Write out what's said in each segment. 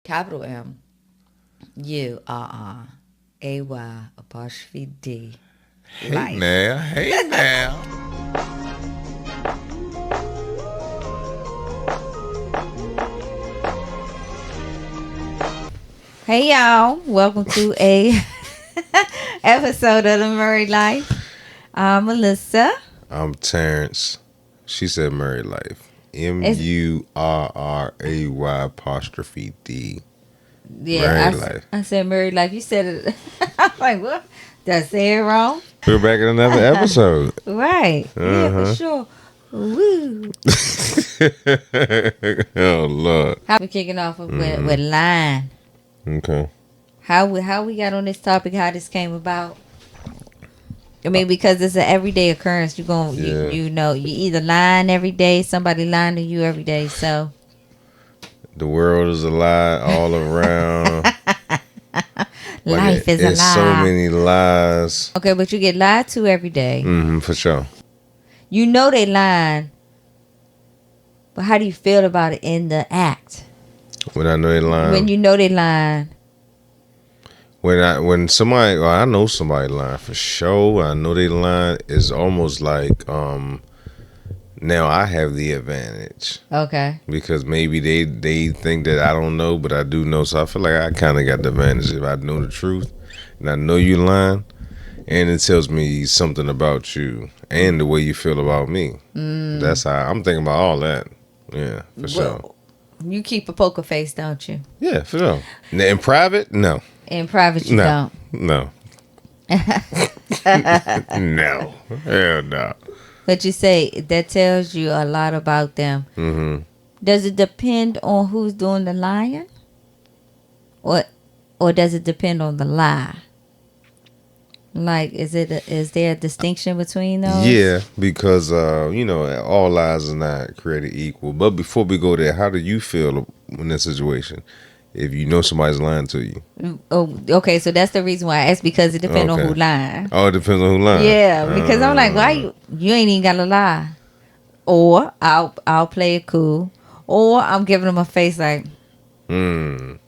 Capital Murraydlyfe Hey Life. now, hey now. Hey y'all, welcome to a episode of the Murray Life. I'm Melissa. I'm Terrence. She said Murray Life. It's, Murray''D. Murray yeah, Life. I said Murray Life. You said it. I'm like, what? Did I say it wrong? We're back in another episode. Right. Yeah, for Uh sure. Woo. huh. Oh Lord. How we kicking off with line? Okay. How we got on this topic? How this came about? I mean, because it's an everyday occurrence. Yeah. You know, you either lying every day, somebody lying to you every day. So The world is a lie all around. life is a It's so lie. many lies. Okay, but you get lied to every day. For sure. You know they lying, but how do you feel about it in the act? When I know they lying. When you know they lying. When somebody, well, I know somebody lying for sure. I know they lying. It's almost like now I have the advantage Okay. because maybe they think that I don't know, but I do know. So I feel like I kind of got the advantage if I know the truth and I know you lying, and it tells me something about you and the way you feel about me. That's how I'm thinking about all that. Yeah, for sure. Well, you keep a poker face, don't you? Yeah, for sure. Now, in private, no, In private, you no, don't. no, no, hell no. But you say that tells you a lot about them. Mm-hmm. Does it depend on who's doing the lying? Or does it depend on the lie? Like, is there a distinction between those? Yeah, because all lies are not created equal. But before we go there, how do you feel in this situation if you know somebody's lying to you? Oh, okay. So that's the reason why I asked, because it depends on Okay. who lying. Oh, it depends on who lying. Yeah, because I'm like, why you ain't even gotta lie? Or I'll play it cool, or I'm giving them a face like, Mm.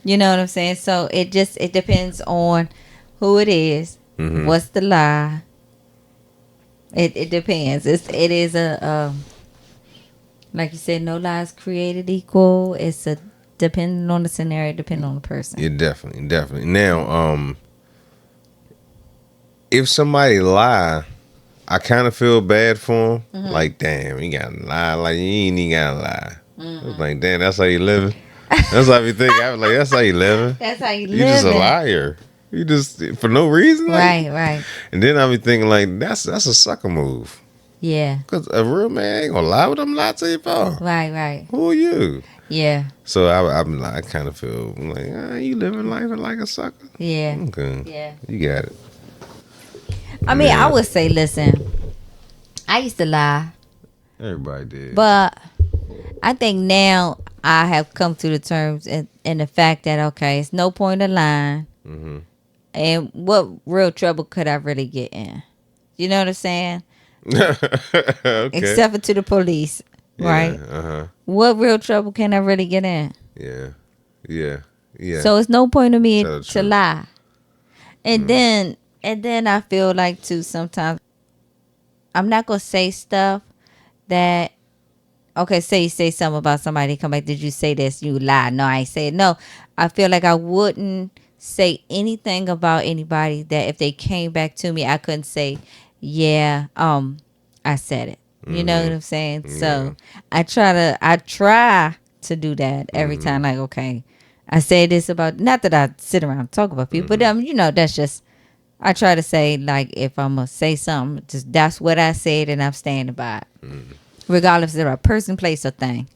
you know what I'm saying. So it depends on who it is. Mm-hmm. What's the lie? It depends. It is a like you said, no lies created equal. It's a depending on the scenario, depending on the person. Yeah, definitely. Now, if somebody lie, I kind of feel bad for him. Mm-hmm. Like, damn, you gotta lie. Like, you ain't even gotta lie. It's like, damn, that's how you living. That's how you think. I was like, that's how you living. That's how you You just a living. liar. You just for no reason. Like, Right. and then I be thinking like that's a sucker move. Yeah. Cause a real man ain't gonna lie with them lie to you for. Right. Who are you? Yeah. So I'm like, I kind of feel like you living life like a sucker. Yeah. Okay. Yeah. You got it. I mean, Yeah. I would say, listen, I used to lie, Everybody did. but I think now I have come to the terms in the fact that, okay, it's no point in lying. Mm-hmm. And what real trouble could I really get in? You know what I'm saying? Okay. Except for to the police, right? Yeah. Uh-huh. What real trouble can I really get in? Yeah. So it's no point in me Tell the to truth. lie. And then I feel like too sometimes I'm not gonna say stuff that, okay, say you say something about somebody, come back, did you say this? You lie. No, I ain't say it. No. I feel like I wouldn't say anything about anybody that if they came back to me, I couldn't say, yeah, I said it. You know what I'm saying? So I try to do that every time. Like, okay, I say this about, not that I sit around and talk about people, but that's just, I try to say, like, if I'm gonna say something, just that's what I said and I'm standing by it. Regardless of a person, place, or thing.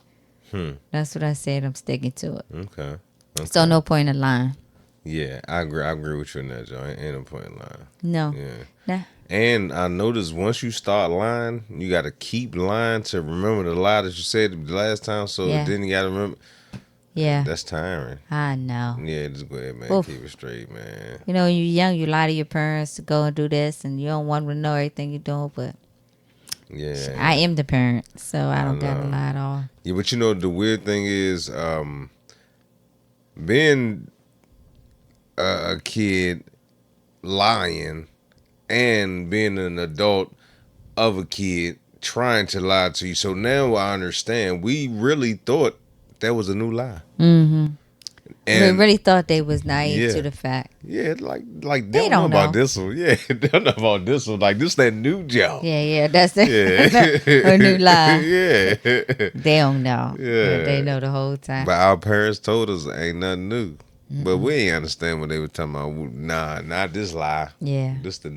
That's what I said. I'm sticking to it. Okay. So no point in lying. Yeah, I agree with you in that, Joe. Ain't no point in lying. No. Yeah. Nah. And I noticed once you start lying, you got to keep lying to remember the lie that you said the last time. So Yeah. then you got to remember. Yeah. That's tiring. I know. Yeah, just go ahead, man. Oof. Keep it straight, man. You know, when you're young, you lie to your parents to go and do this, and you don't want them to know everything you're doing. But Yeah. I am the parent, so I don't got to know. lie at all. Yeah, but you know, the weird thing is, being a kid lying and being an adult of a kid trying to lie to you. So now I understand. We really thought that was a new lie. Mm-hmm. We And really thought they was naive to yeah, the fact. yeah, like they They don't know don't about know. this one. Yeah, they don't know about this one. Like this that new job. Yeah, that's it. Yeah, A new lie. yeah, They don't know. They yeah. know the whole time. But our parents told us ain't nothing new. But Mm-mm. we ain't understand what they were talking about. Nah, not this lie. Yeah. This the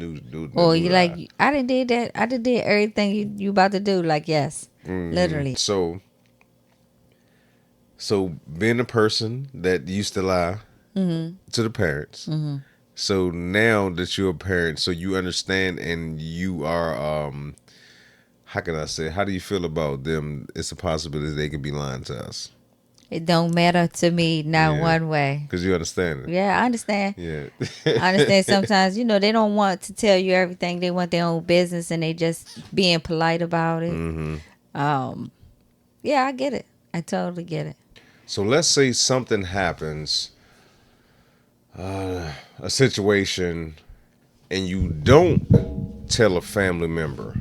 Or new you lie. like, I done did that. I done did everything you about to do. Like, yes, literally. So being a person that used to lie Mm-hmm. to the parents. Mm-hmm. So now that you're a parent, so you understand and you are how can I say? How do you feel about them? It's a possibility they could be lying to us. It don't matter to me, not Yeah, one way. because you understand it. Yeah, I understand. Yeah. I understand sometimes, they don't want to tell you everything. They want their own business and they just being polite about it. hmm Um, yeah, I get it. I totally get it. So let's say something happens, a situation, and you don't tell a family member.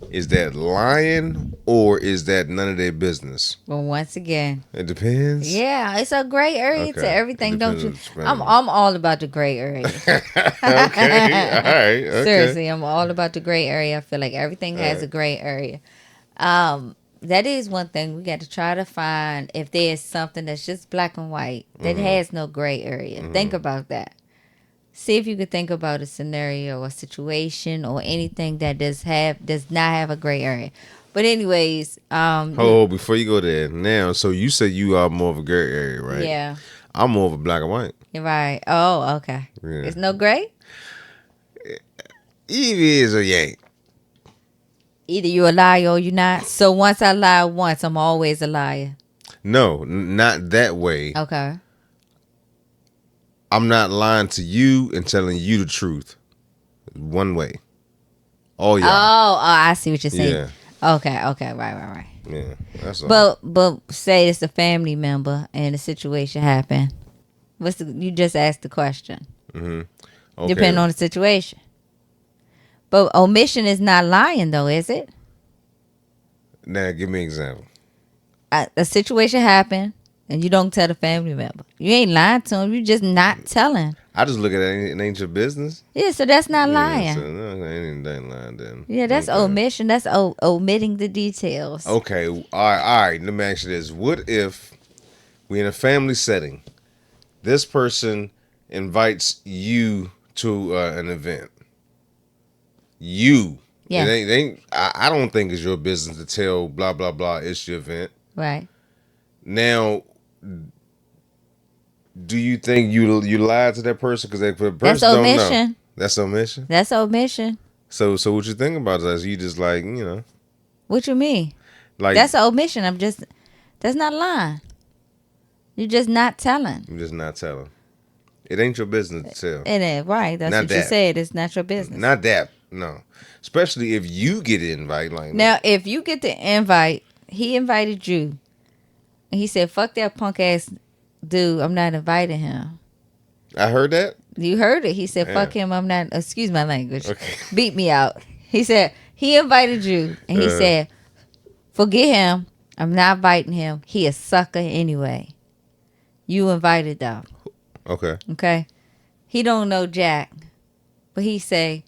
Is that lying or is that none of their business? But once again, It depends. yeah, it's a gray area to Okay. It everything, don't depends you? on the I'm spelling. I'm all about the gray area. Okay. All right. Okay. Seriously, I'm all about the gray area. I feel like everything All has a right. gray area. That is one thing we got to try to find if there's something that's just black and white that has no gray area. Think about that. See if you could think about a scenario, a situation, or anything that does not have a gray area. But anyways, Oh, before you go there, now, so you said you are more of a gray area, right? yeah, I'm more of a black and white. you're right. Oh, okay. Yeah. There's no gray. Evie is or you ain't. Either you a liar or you not. So once I lie once, I'm always a liar. No, not that way. Okay. I'm not lying to you and telling you the truth. One way. All y'all. I see what you're saying. Yeah. Okay, right. Yeah. That's all. But say it's a family member and the situation happened. You just asked the question. Okay. Depending on the situation. But omission is not lying though, is it? Now, give me an example. A situation happened and you don't tell the family member. You ain't lying to them. You just not telling. I just look at it, it ain't your business. Yeah, so that's not Yeah, lying. so no, ain't lying then. Yeah, that's Okay. omission. That's omitting the details. Okay, all right. Let me ask you this: what if we in a family setting? This person invites you to an event. You, Yeah. It ain't. I don't think it's your business to tell blah blah blah. It's your event. Right. Now, do you think you lied to that person because the person That's don't know? omission. That's omission. That's omission. So what you think about that? You just like What you mean? like That's an omission. That's not lying. You're just not telling. I'm just not telling. It ain't your business to tell. It ain't right. That's Not what you that. said. It's not your business. Not that. No. Especially if you get an invite. Like Now, if you get the invite, he invited you, and he said, "Fuck that punk ass dude. I'm not inviting him." I heard that. You heard it. He said, Yeah. "Fuck him. I'm not." Excuse my language. Okay. Beat me out. He said he invited you, and he said, "Forget him. I'm not inviting him. He a sucker anyway. You invited though." Okay. Okay. He don't know Jack, but he say,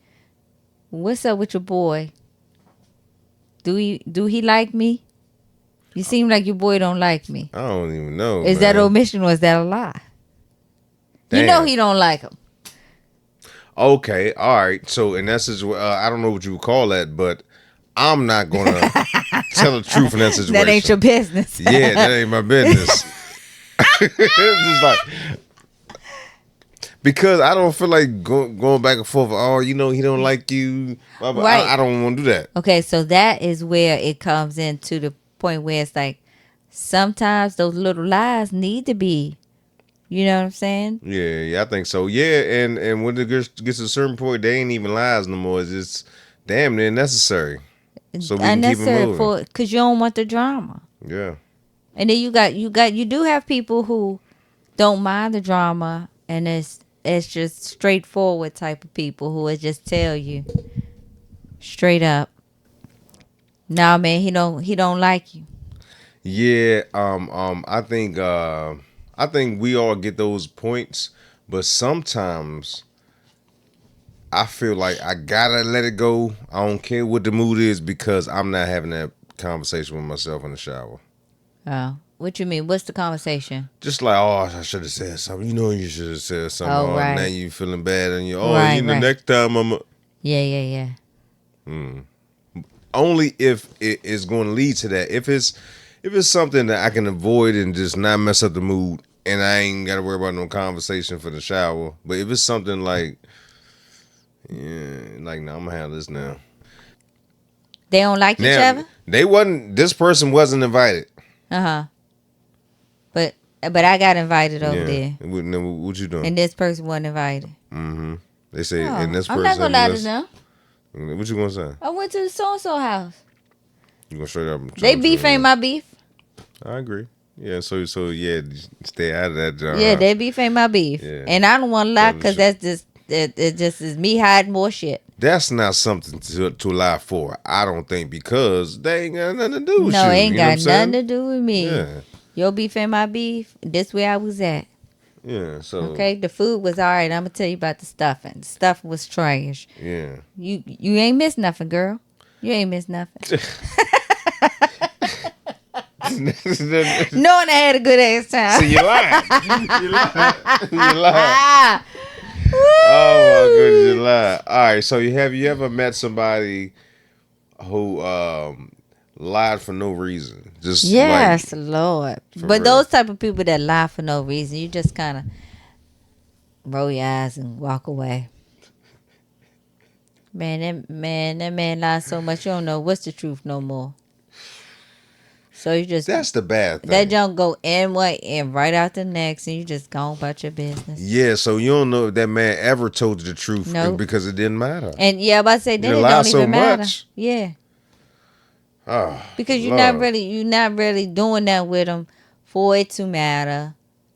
"What's up with your boy? Do he like me? You seem like your boy don't like me. I don't even know. Is that omission or is that a lie? You know Damn. he don't like him. Okay. All right. So in that situation, I don't know what you would call that, but I'm not gonna tell the truth in that situation. That ain't your business. Yeah, that ain't my business. It's just like because I don't feel like going back and forth. Oh, he don't like you. Blah, blah. Right. I don't want to do that. Okay, so that is where it comes into the point where it's like sometimes those little lies need to be. You know what I'm saying? Yeah, I think so. Yeah, and when it gets to a certain point, they ain't even lies no more. It's just damn near necessary. So we can keep it Unnecessary moving. because you don't want the drama. Yeah. And then you do have people who don't mind the drama, and it's just straightforward type of people who will just tell you straight up, nah, man, he don't like you. Yeah, I think we all get those points, but sometimes I feel like I gotta let it go. I don't care what the mood is because I'm not having that conversation with myself in the shower. Oh, what you mean? What's the conversation? Just like, oh, I should have said something. You know, you should have said something. Oh, Oh, now right, you feeling bad, and right, the right. next time Yeah, yeah, yeah. only if it is going to lead to that. If it's something that I can avoid and just not mess up the mood, and I ain't got to worry about no conversation for the shower. But if it's something like, yeah, like, no, I'm gonna handle this now. They don't like each Now other. they wasn't. This person wasn't invited. Uh huh. But I got invited over Yeah. there, What you doing? and this person wasn't invited. Mm-hmm. They say, and Oh, this I'm not person. gonna lie to them. What you gonna say? I went to the so and so house. You gonna straight up? They beef ain't my beef. I agree. Yeah. So yeah, stay out of that, John. Yeah, they beef ain't my beef, Yeah. and I don't want to lie because that's just it just is me hiding more shit. That's not something to lie for. I don't think because they ain't got nothing to do with you. No, it ain't You know what got I'm saying? nothing to do with me. Yeah. Your beef ain't my beef. This where I was at. Yeah. So. Okay, the food was all right. I'm gonna tell you about the stuffing. The stuffing was trash. Yeah. You ain't missed nothing, girl. You ain't missed nothing. Knowing I had a good ass time. See, you lying. You lying. You lying. Ah, Oh my woo. goodness, you lying. All right. So have you ever met somebody who lied for no reason? Just Yes, like Lord. for But real. those type of people that lie for no reason, you just kind of roll your eyes and walk away. That man lies so much you don't know what's the truth no more. So you just That's the bad thing. that don't go in one and right out the next, and you just go about your business. Yeah, so you don't know if that man ever told you the truth Nope. because it didn't matter. And yeah, I'm about to say then You it lie don't so even matter. much. Yeah, Oh, because you're Lord. not really doing that with them for it to matter.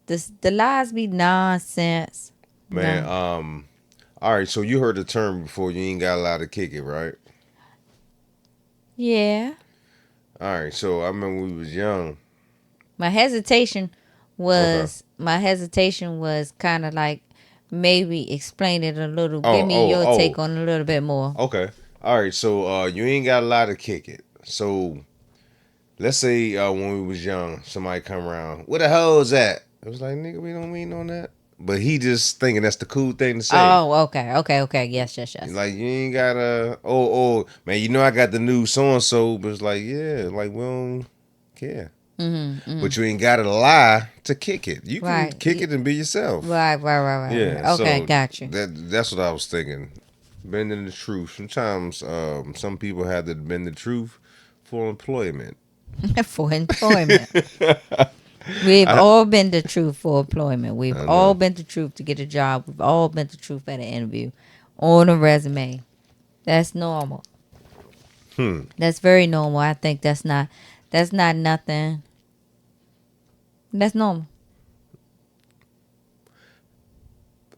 The lies be nonsense. Man, No. all right, so you heard the term before, you ain't got a lot to kick it, right? Yeah. All right, so I remember when we was young. My hesitation was kind of like maybe explain it a little. Give me your take on it a little bit more. Okay. All right, so you ain't got a lot to kick it. So let's say when we was young, somebody come around, where the hell is that? It was like, nigga, we don't mean on that. But he just thinking that's the cool thing to say. Oh, okay. Yes. Like you ain't gotta. Oh, man, you know I got the new so and so, but it's like yeah, like we don't care. But you ain't gotta lie to kick it. You can Right. kick it and be yourself. Right. Yeah. Okay, So got you. That's what I was thinking. Bending the truth. Sometimes some people have to bend the truth for employment. For employment. We've all been the truth for employment. We've all been the truth to get a job. We've all been the truth at an interview, on a resume. That's normal. That's very normal. I think that's not nothing. That's normal.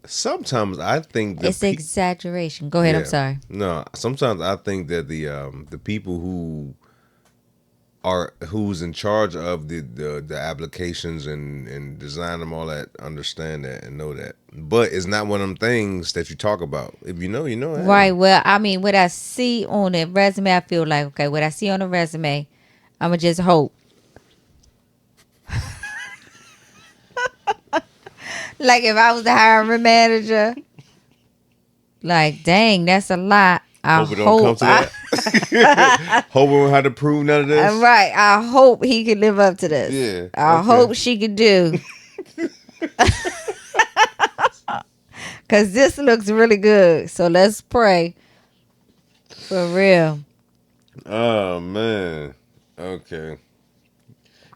Sometimes I think It's exaggeration. Go ahead. I'm sorry. No, sometimes I think that the people who's in charge of the applications and design them all that understand that and know that. But it's not one of them things that you talk about. If you know, you know. Hey. Right. Well, I mean, what I see on the resume, I feel like, okay, what I see on the resume, I'm going to just hope. Like if I was the hiring manager, like, dang, that's a lot. I Hope it don't come to that. Hope we don't have to prove none of this. Right. I hope he could live up to this. Yeah. I okay. hope she could do. Because this looks really good. So let's pray. For real. Oh, man. Okay.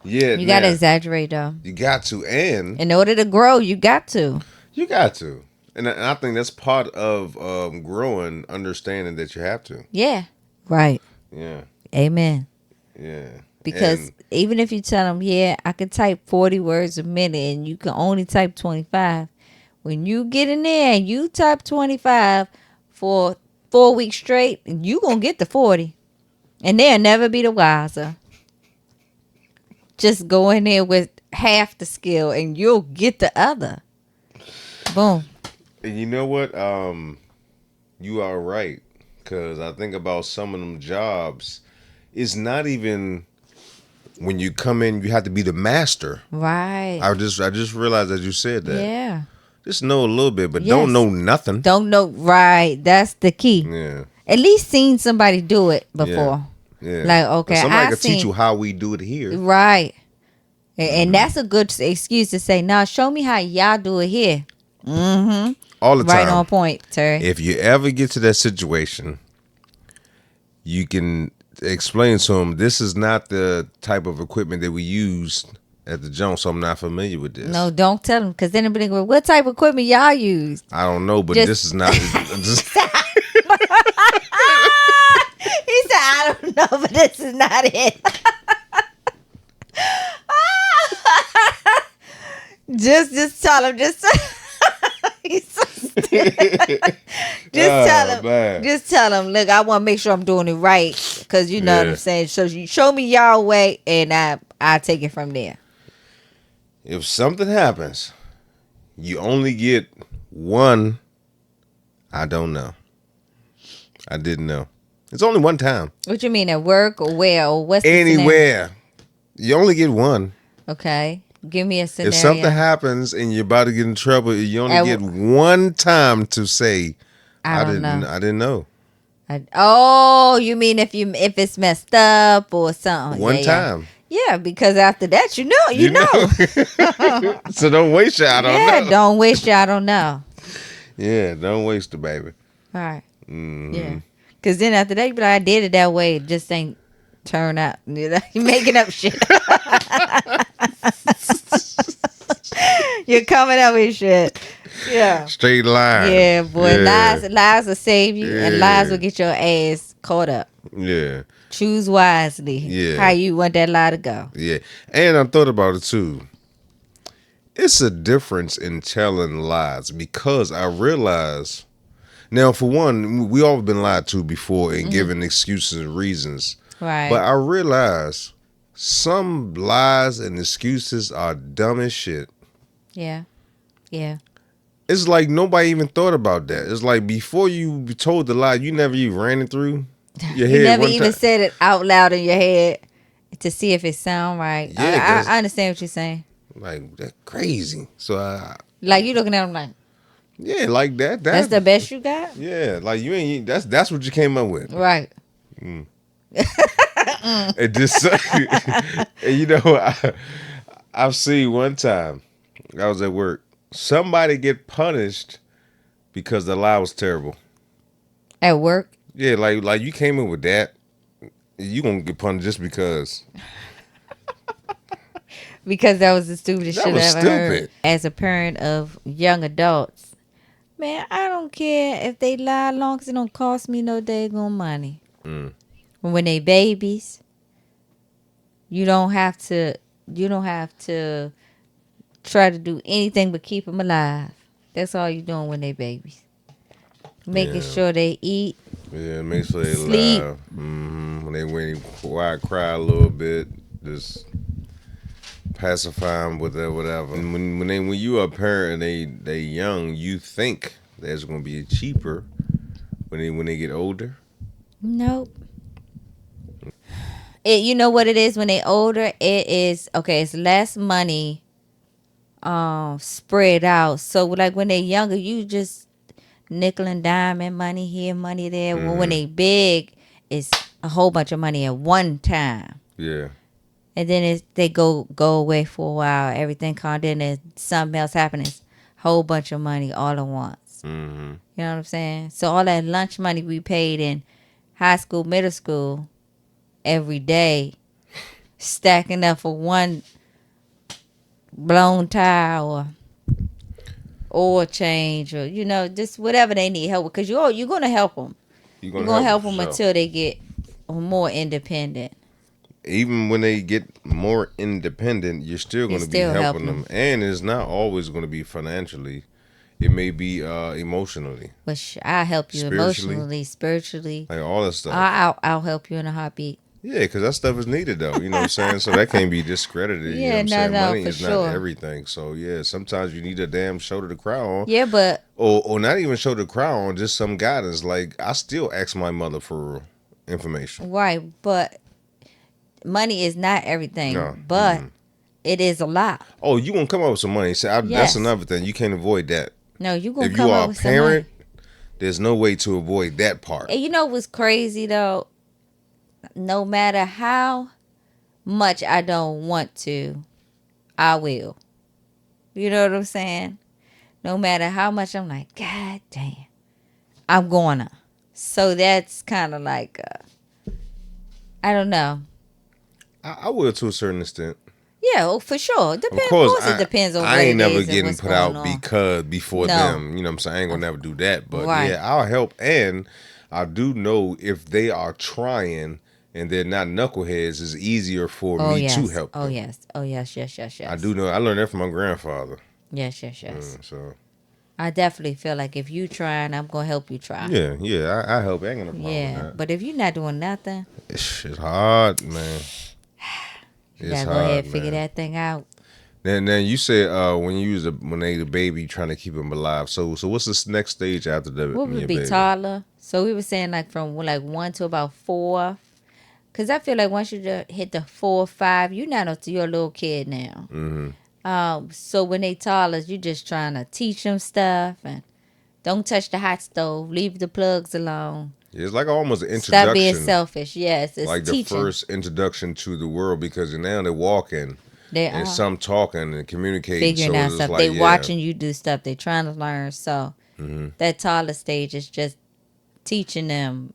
Yeah. You got to exaggerate, though. You got to. And in order to grow, you got to. You got to. And I think that's part of growing, understanding that you have to. Yeah. Right. Yeah. Amen. Yeah. Because And even if you tell them, yeah, I can type 40 words a minute and you can only type 25, when you get in there and you type 25 for 4 weeks straight, you going to get the 40. And they'll never be the wiser. Just go in there with half the skill and you'll get the other. Boom. and you know what? You are right. Cause I think about some of them jobs. It's not even when you come in, you have to be the master. Right. I just realized that you said that. Yeah. Just know a little bit, but Yes. don't know nothing. Don't know. Right. That's the key. Yeah. At least seen somebody do it before. Yeah. Like, okay, But somebody I could seen, teach you how we do it here. right. And that's a good excuse to say, now show me how y'all do it here. Mm-hmm. All the Right time. on point, Terry. If you ever get to that situation, you can explain to them, this is not the type of equipment that we use at the Jones, so I'm not familiar with this. No, don't tell them, because then they'll be like, well, what type of equipment y'all use? I don't know, but Just- this is not. He said, I don't know, but this is not it. just tell him. He's so stupid. Just tell him. Look, I want to make sure I'm doing it right, because you know what I'm saying. So you show me y'all way, and I take it from there. If something happens, you only get one. I don't know. I didn't know. It's only one time. What you mean, at work or where or what's the scenario? Anywhere. You only get one. Okay, give me a scenario. If something happens and you're about to get in trouble, you only get one time to say, I didn't know. Oh, you mean if it's messed up or something? One time. Yeah, because after that, you know. So don't waste your I don't know. Yeah, don't waste your I don't know. Yeah, don't waste it, baby. All right. Mm-hmm. Yeah. Because then after that, but I did it that way. It just ain't turn out. You know, you're making up shit. You're coming up with shit. Yeah. Straight line. Yeah, boy. Yeah. Lies will save you, and lies will get your ass caught up. Yeah. Choose wisely. Yeah. How you want that lie to go. Yeah. And I thought about it too. It's a difference in telling lies, because I realize now, for one, we all been lied to before and given excuses and reasons. Right. But I realize some lies and excuses are dumb as shit. Yeah. Yeah. It's like nobody even thought about that. It's like before you told the lie, you never even ran it through your head. You never one even time. said it out loud in your head to see if it sound right. Yeah, I understand what you're saying. Like, that's crazy. So Like you looking at them like, yeah, like that. that's the best you got? Yeah, like you ain't. That's what you came up with. Right. It just, and you know, I've seen one time I was at work. Somebody get punished because the lie was terrible. At work? Yeah, like you came in with that, you gonna get punished just because. Because that was the stupidest That shit was I ever heard. stupid. As a parent of young adults, man, I don't care if they lie, long as it don't cost me no daggone money. When they babies, you don't have to try to do anything but keep them alive. That's all you're doing when they babies. Making sure they eat. Yeah, make sure they Sleep. alive. When they cry a little bit, just pacify them with that whatever. And when you are a parent and they young, you think that it's gonna be cheaper when they get older. Nope. You know what it is when they older? It is okay. It's less money, spread out. So like when they younger, you just nickel and dime and money here, money there. Well, when they big, it's a whole bunch of money at one time. Yeah. And then they go away for a while. Everything calmed in, and something else happens. Whole bunch of money all at once. Mm-hmm. You know what I'm saying? So all that lunch money we paid in high school, middle school, every day, stacking up for one blown tire or oil change, or just whatever they need help with. Because you're gonna help them. You're gonna help them until they get more independent. even when they get more independent, you're still You're going to be still helping helping them, them. and it's not always going to be financially. It may be emotionally, Which I'll help you spiritually, emotionally, spiritually. like all that stuff. I'll help you in a heartbeat. Yeah, because that stuff is needed though. You know what I'm saying? So that can't be discredited. You know what Yeah, I'm no, saying? no, Money for is not sure. everything. So yeah, sometimes you need a damn shoulder to cry on, Yeah, but or not even shoulder to cry on, just some guidance. Like I still ask my mother for information. right, but money is not everything, No. but it is a lot. Oh, you gonna come up with some money? See, that's Yes. another thing. You can't avoid that. No, you gonna If you come are up a with some money. parent, there's no way to avoid that part. And you know what's crazy though? No matter how much I don't want to, I will. You know what I'm saying? No matter how much I'm like, God damn, I'm gonna. So that's kind of like, I don't know. I will to a certain extent. Yeah, well, for sure. Of Of course, course, it depends on I what ain't it never is and getting what's put going out on. because before No, them. You know what I'm saying? I ain't gonna never do that. But right. yeah, I'll help. And I do know if they are trying and they're not knuckleheads, it's easier for Oh me to yes. help Oh them. yes. Oh yes. Yes. Yes. I Yes. do know. I learned that from my grandfather. Yes. Yes. Yes. So I definitely feel like if you trying, I'm gonna help you try. yeah, yeah, I help. I ain't got no problem with Yeah, that. but if you're not doing nothing, It's hard, man. you It's gotta go ahead hard, and figure man. that thing out. Then you said when you was when they the baby, trying to keep them alive. So what's this next stage after What would your be baby? toddler? So we were saying like from like 1 to about 4. Cause I feel like once you hit the 4 or 5, you're not up to your little kid now. Mm-hmm. So when they toddlers, you just trying to teach them stuff and don't touch the hot stove, leave the plugs alone. It's like almost an Stop being introduction, selfish. Yes, it's like the teaching. first introduction to the world because now they're walking They and are some talking and communicating. figuring So out it's stuff. like, They yeah, watching you do stuff. They trying to learn. So mm-hmm. that toddler stage is just teaching them,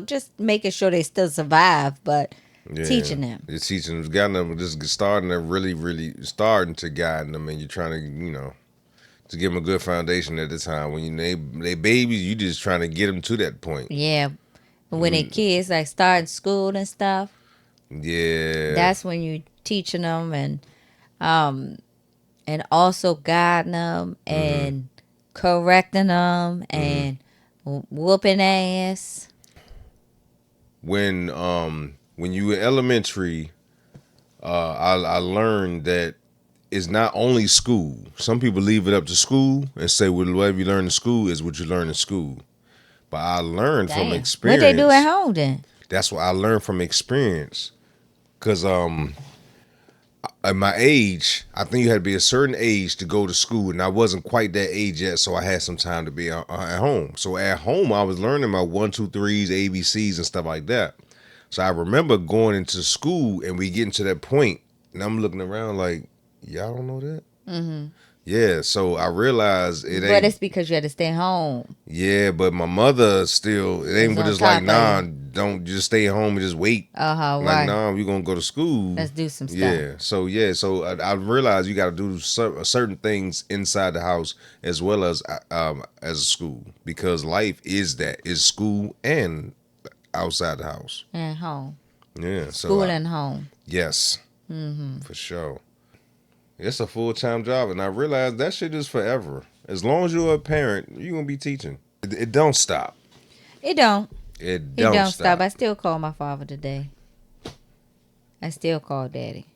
just making sure they still survive, but Yeah. teaching them. It's teaching them, got them just starting to really starting to guide them, and you're trying to, to give them a good foundation at the time. When they babies, you just trying to get them to that point. Yeah. When they kids like starting school and stuff, Yeah. that's when you teaching them um and also guiding them Mm-hmm. and correcting them Mm-hmm. and whooping ass. When you were elementary, I learned that it's not only school. Some people leave it up to school and say, well, whatever you learn in school is what you learn in school. But I learned from Damn. What they do at experience. home then? That's what I learned from experience. Cause at my age, I think you had to be a certain age to go to school, and I wasn't quite that age yet, so I had some time to be at home. So at home, I was learning my 1, 2, 3s, ABCs, and stuff like that. So I remember going into school, and we getting to that point, and I'm looking around like, y'all don't know that? Mm-hmm. Yeah. So I realized it But ain't. it's because you had to stay home. Yeah, but my mother still, it It's ain't but on just like, top of nah, you. don't just stay home and just wait. Like, Right. nah, we gonna go to school. Let's do some stuff. So I realized you got to do certain things inside the house as well as a school, because life is school and outside the house. And home. Yeah, School and home. yes, Mm-hmm. for sure. It's a full-time job, and I realized that shit is forever. As long as you're a parent, you're gonna be teaching. It don't stop. It don't. It It don't don't stop. stop. I still call my father today. I still call daddy.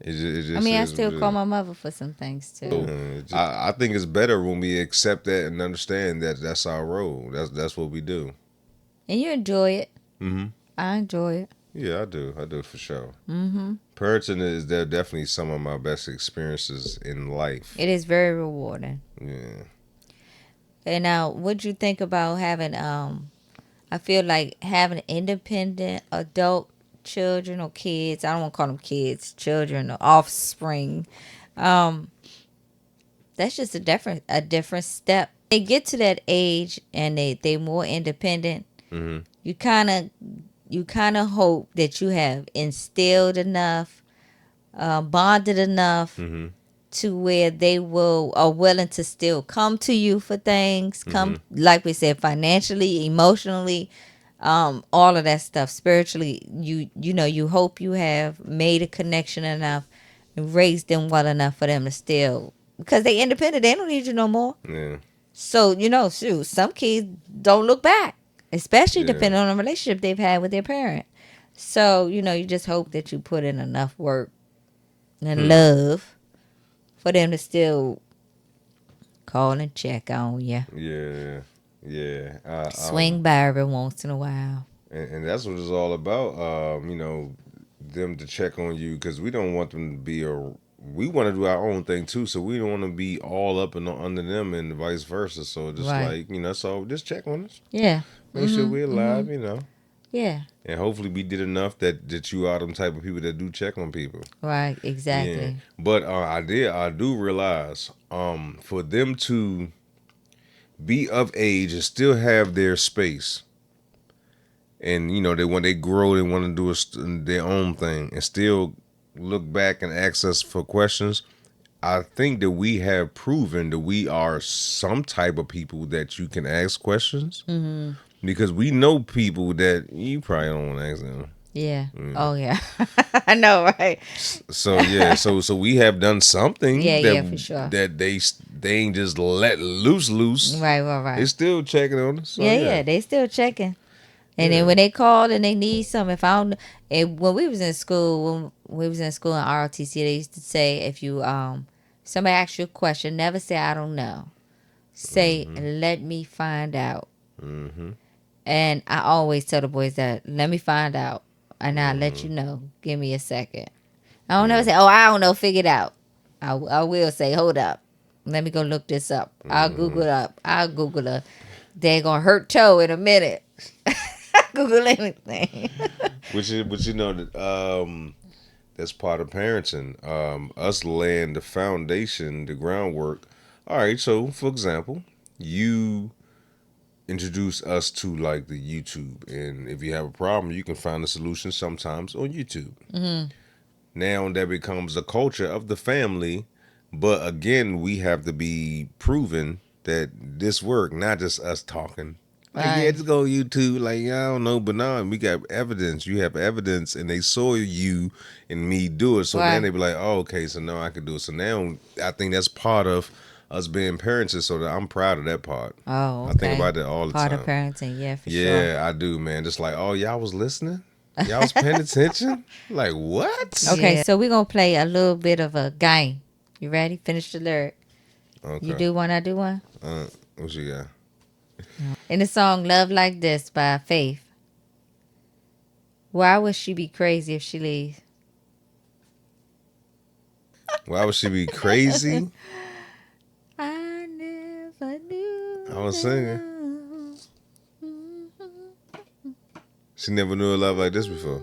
It I just mean, I is still what it call is. my mother for some things too. I think it's better when we accept that and understand that that's our role. That's what we do. And you enjoy it. Mm-hmm. I enjoy it. Yeah, I do. I do for sure. Mm-hmm. Parenting is they're definitely some of my best experiences in life. It is very rewarding. Yeah. And now, what'd you think about having? I feel like having independent adult children or kids. I don't want to call them kids, children or offspring. Um, that's just a different step. They get to that age and they more independent. Mm-hmm. You kind of hope that you have instilled enough, bonded enough Mm-hmm. to where they are willing to still come to you for things. Come, like we said, financially, emotionally, all of that stuff spiritually. You hope you have made a connection enough and raised them well enough for them to still, because they independent, they don't need you no more. Yeah. So shoot, some kids don't look back, especially Yeah. depending on the relationship they've had with their parent. So you just hope that you put in enough work and love for them to still call and check on you. Yeah. Yeah. Swing by every once in a while. And that's what it's all about. Them to check on you, because we don't want them to be we want to do our own thing too, so we don't want to be all up and under them and vice versa. So just Right. so just check on us, Yeah. make sure we're alive, Yeah. and hopefully we did enough that you are them type of people that do check on people. Right. Yeah, Exactly. but I do realize for them to be of age and still have their space, and they when they grow, they want to do their own thing and still look back and ask us for questions. I think that we have proven that we are some type of people that you can ask questions, because we know people that you probably don't want to ask them. Yeah. Oh yeah. I know, right? So yeah, so we have done something Yeah, for sure. that they ain't just let loose. Right. They still checking on us. So, Yeah, they still checking. And Yeah. then when they call and they need something, if I don't, when we was in school, in ROTC, they used to say, if you somebody asks you a question, never say I don't know. Say let me find out. Mm-hmm. And I always tell the boys that, let me find out, and I'll let you know. Give me a second. I don't ever say, oh, I don't know, figure it out. I will say, hold up, let me go look this up. I'll Google it up. I'll Google a daggone hurt toe in a minute. Google anything. But that's part of parenting. Us laying the foundation, the groundwork. All right, so for example, you introduce us to like the YouTube, and if you have a problem, you can find a solution sometimes on YouTube. Now that becomes a culture of the family, but again, we have to be proven that this work, not just us talking. Like, Right. yeah, just go YouTube. Like, yeah, I don't know, but now we got evidence. You have evidence, and they saw you and me do it. So Right. then they be like, oh, okay, so now I can do it. So now I think that's part of us being parents, so that I'm proud of that part. Oh, okay. I think about that all the Part time. of parenting, yeah, for sure. Yeah, I do, man. Just like, oh, y'all was listening? Y'all was paying attention? Like, what? Okay, Yeah. so we're going to play a little bit of a game. You ready? Finish the lyric. Okay. You do one, I do one. What you got? In the song Love Like This by Faith, why would she be crazy if she leaves? Why would she be crazy? I never knew. I was singing. She never knew a love like this before.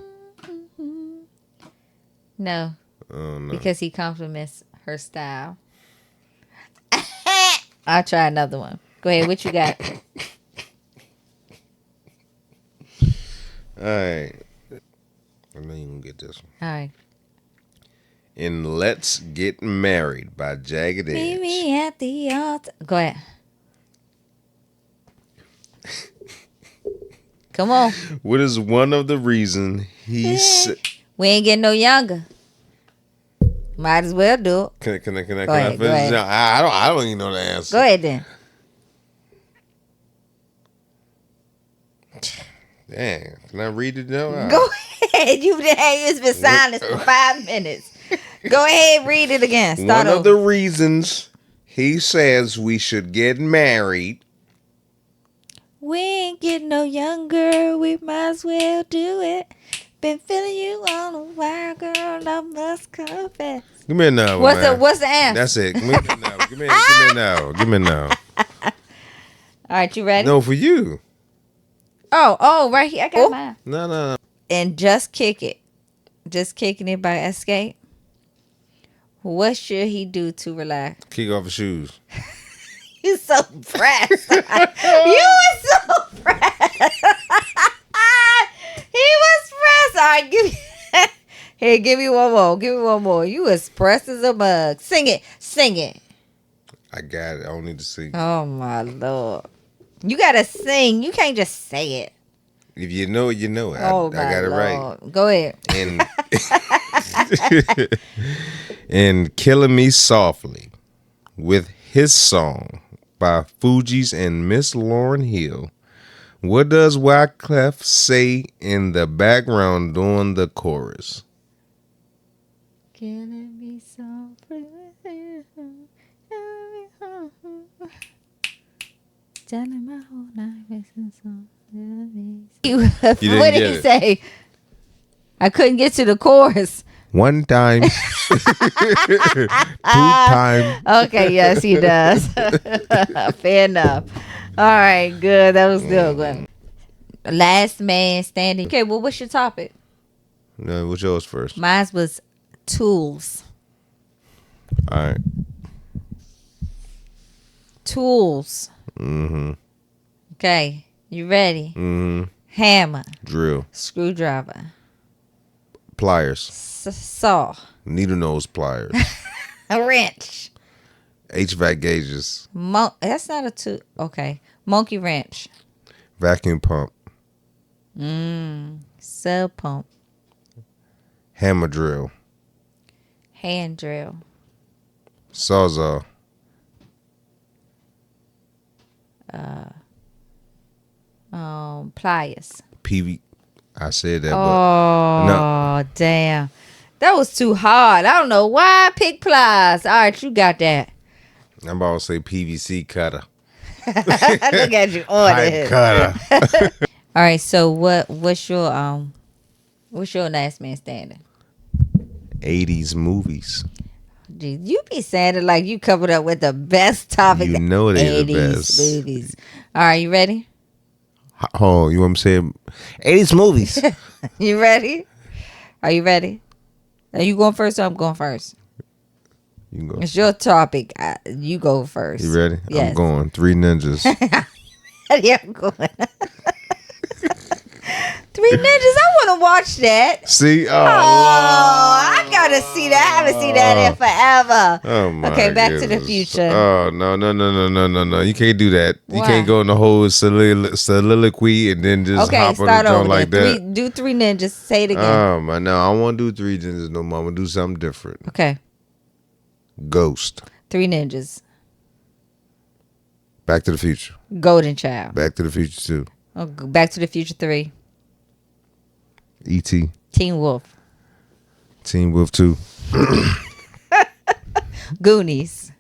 No, Oh, no. because he compliments her style. I'll try another one. Go ahead, what you got? All right. I know you gonna get this one. All right. In Let's Get Married by Jagged Meet Edge. me at the altar. Go ahead. Come on. What is one of the reasons he said... We ain't getting no younger. Might as well do it. Can I ahead, finish? go ahead. No, I don't even know the answer. Go ahead then. Dang. Can I read it now? Go ahead. It's been silent for 5 minutes. Go ahead, read it again. Start One of over. the reasons he says we should get married. We ain't getting no younger. We might as well do it. Been feeling you all a while, girl. I must confess. Give me a no. What's the answer? That's it. Give me a no. Give me a no. Give me a no. All right, you ready? No, for you. Oh, right here. I got mine. No. And Just Kick It. Just Kicking It by Escape. What should he do to relax? Kick off his shoes. You so pressed. You were so pressed. He was pressed. All right, give me one more. Give me one more. You was pressed as a mug. Sing it. I got it. I don't need to sing. Oh my Lord. You gotta sing. You can't just say it. If you know it, you know it. Oh I my got it right. Lord. Go ahead. And and Killing Me Softly with his song by Fugees and Miss Lauryn Hill. What does Wyclef say in the background during the chorus? Killing me softly. Telling my whole life. What didn't did get he it. say? I couldn't get to the chorus. One time. Two time. Okay, yes, he does. Fair enough. All right, good. That was good one. Last man standing. Okay, well, what's your topic? No, what's yours first? Mine was tools. All right. Tools. Mm-hmm. Okay, you ready? Mm-hmm. Hammer, Drill. screwdriver, Pliers. saw, Needle nose pliers. a wrench. HVAC gauges. That's not a tool. Okay, monkey wrench. Vacuum pump. Sub pump. Hammer drill. Hand drill. Sawzall. Pliers. PV. I said that, but Oh, damn. That was too hard. I don't know why I picked pliers. All right, you got that. I'm about to say PVC cutter. Look at you on Pipe it. cutter. All right, so what's your last man standing? 80s movies. Gee, you be saying it like you covered up with the best topic. You know they the 80s best. movies. All right, you ready? Oh, you want me to say 80s movies? You ready? Are you ready? Are you going first or I'm going first? You can go. It's your topic. You go first. You ready? Yes. I'm going. Three Ninjas. Yeah, I'm going. Three Ninjas. I want to watch that. See? Oh, I gotta see that. I haven't seen that in forever. Oh my Okay, Back to the goodness. Future. Oh no! You can't do that. You Why? can't go in the whole soliloquy and then just Okay, hop on start the joint over. like that. Do Three Ninjas. Say it again. No, I don't want to do Three Ninjas no more. I'm gonna do something different. Okay, Ghost. Three Ninjas. Back to the Future. Golden Child. Back to the Future 2. Oh, Back to the Future 3. E.T. Teen Wolf. Teen Wolf 2. Goonies.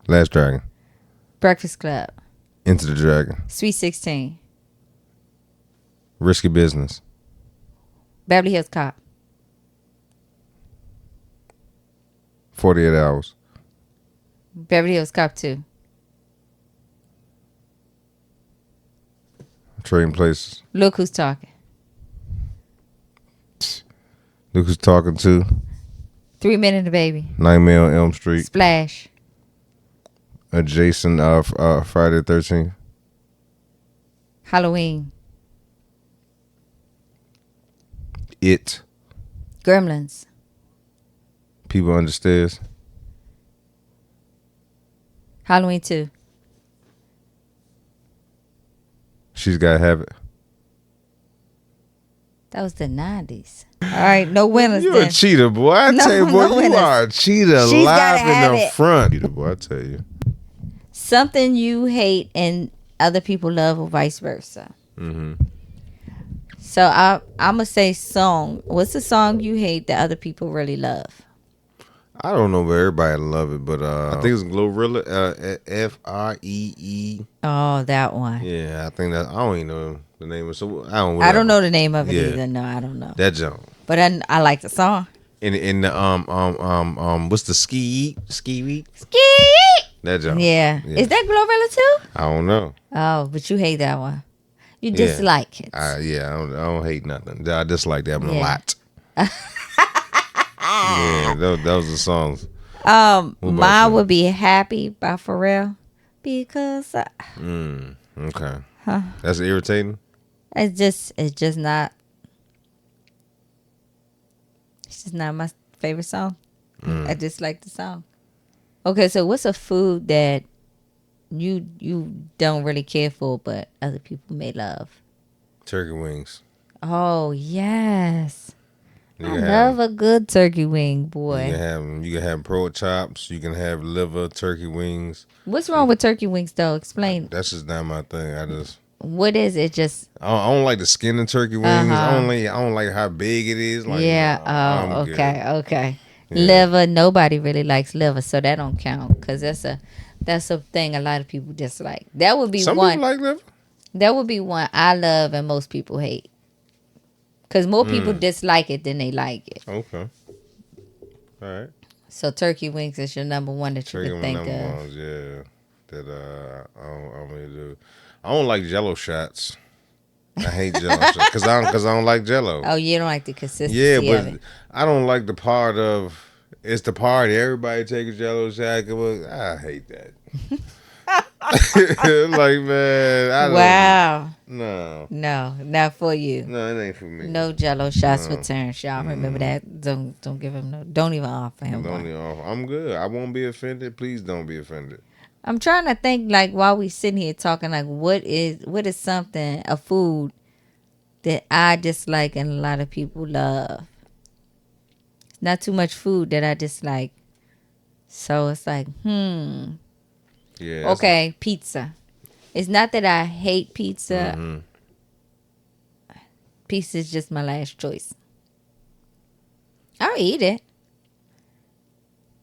Last Dragon. Breakfast Club. Into the Dragon. Sweet 16. Risky Business. Beverly Hills Cop. 48 Hours. Beverly Hills Cop 2. Trading Places. Look Who's Talking. Look Who's Talking to. 3 Men and a Baby. Nightmare on Elm Street. Splash. Adjacent Friday the 13th. Halloween. It. Gremlins. People Under Stairs. Halloween 2. She's Gotta Have It. That was the 90s. All right, no winners You're then. a cheater, boy. I No, tell you, boy, no you winners. are a cheater She's live Gotta Have in the It. front. Cheater, boy, I tell you. Something you hate and other people love or vice versa. Mm-hmm. So I'm going to say song. What's the song you hate that other people really love? I don't know if everybody love it, but I think it's Glorilla, Free. Oh, that one. Yeah, I think that. I don't even know the name of it, so I don't know the name of it Yeah. either. No, I don't know. that jump. But I like the song. In the what's the ski Ski! that jump? Yeah. Yeah. Is that Glorilla too? I don't know. Oh, but you hate that one. You Yeah. dislike it. I don't hate nothing. I dislike that one a Yeah. lot. Yeah, that was the songs. Mine you? would be Happy by Pharrell because Okay, that's irritating. it's just not my favorite song. I just like the song. Okay, so what's a food that you don't really care for, but other people may love? Turkey wings. Oh yes, You I can have love a good turkey wing, you can boy. have you can have pork chops. You can have liver, turkey wings. What's wrong with turkey wings though? Explain. That's just not my thing. What is it? Just I don't like the skin of turkey uh wings. huh. I don't like how big it is. Like Yeah. nah, I'm Oh, good. okay. Okay. Yeah. Liver. Nobody really likes liver, so that don't count because that's a thing a lot of people dislike. That would be Some people one. like liver. That would be one I love and most people hate. Because more people Mm. dislike it than they like it. Okay. All right. So turkey wings is your number one that you Turkey could my think number of. ones. Yeah. That I don't really do. I don't like Jello shots. I hate Jello shots because I don't like Jello. Oh, you don't like the Yeah, consistency but of it. I don't like the part of it's the party. Everybody take a Jello shot. I hate that. Like man, I don't. Wow. No, No, not for you. no, it ain't for me. No Jello shots for No, Terrence. Y'all remember mm, that? Don't give him no. Don't even offer him don't one. even offer. I'm good. I won't be offended. Please don't be offended. I'm trying to think like while we sitting here talking like what is something a food that I dislike and a lot of people love. Not too much food that I dislike. So it's like Yeah. okay, pizza. It's not that I hate pizza. Mm-hmm. Pizza is just my last choice. I'll eat it.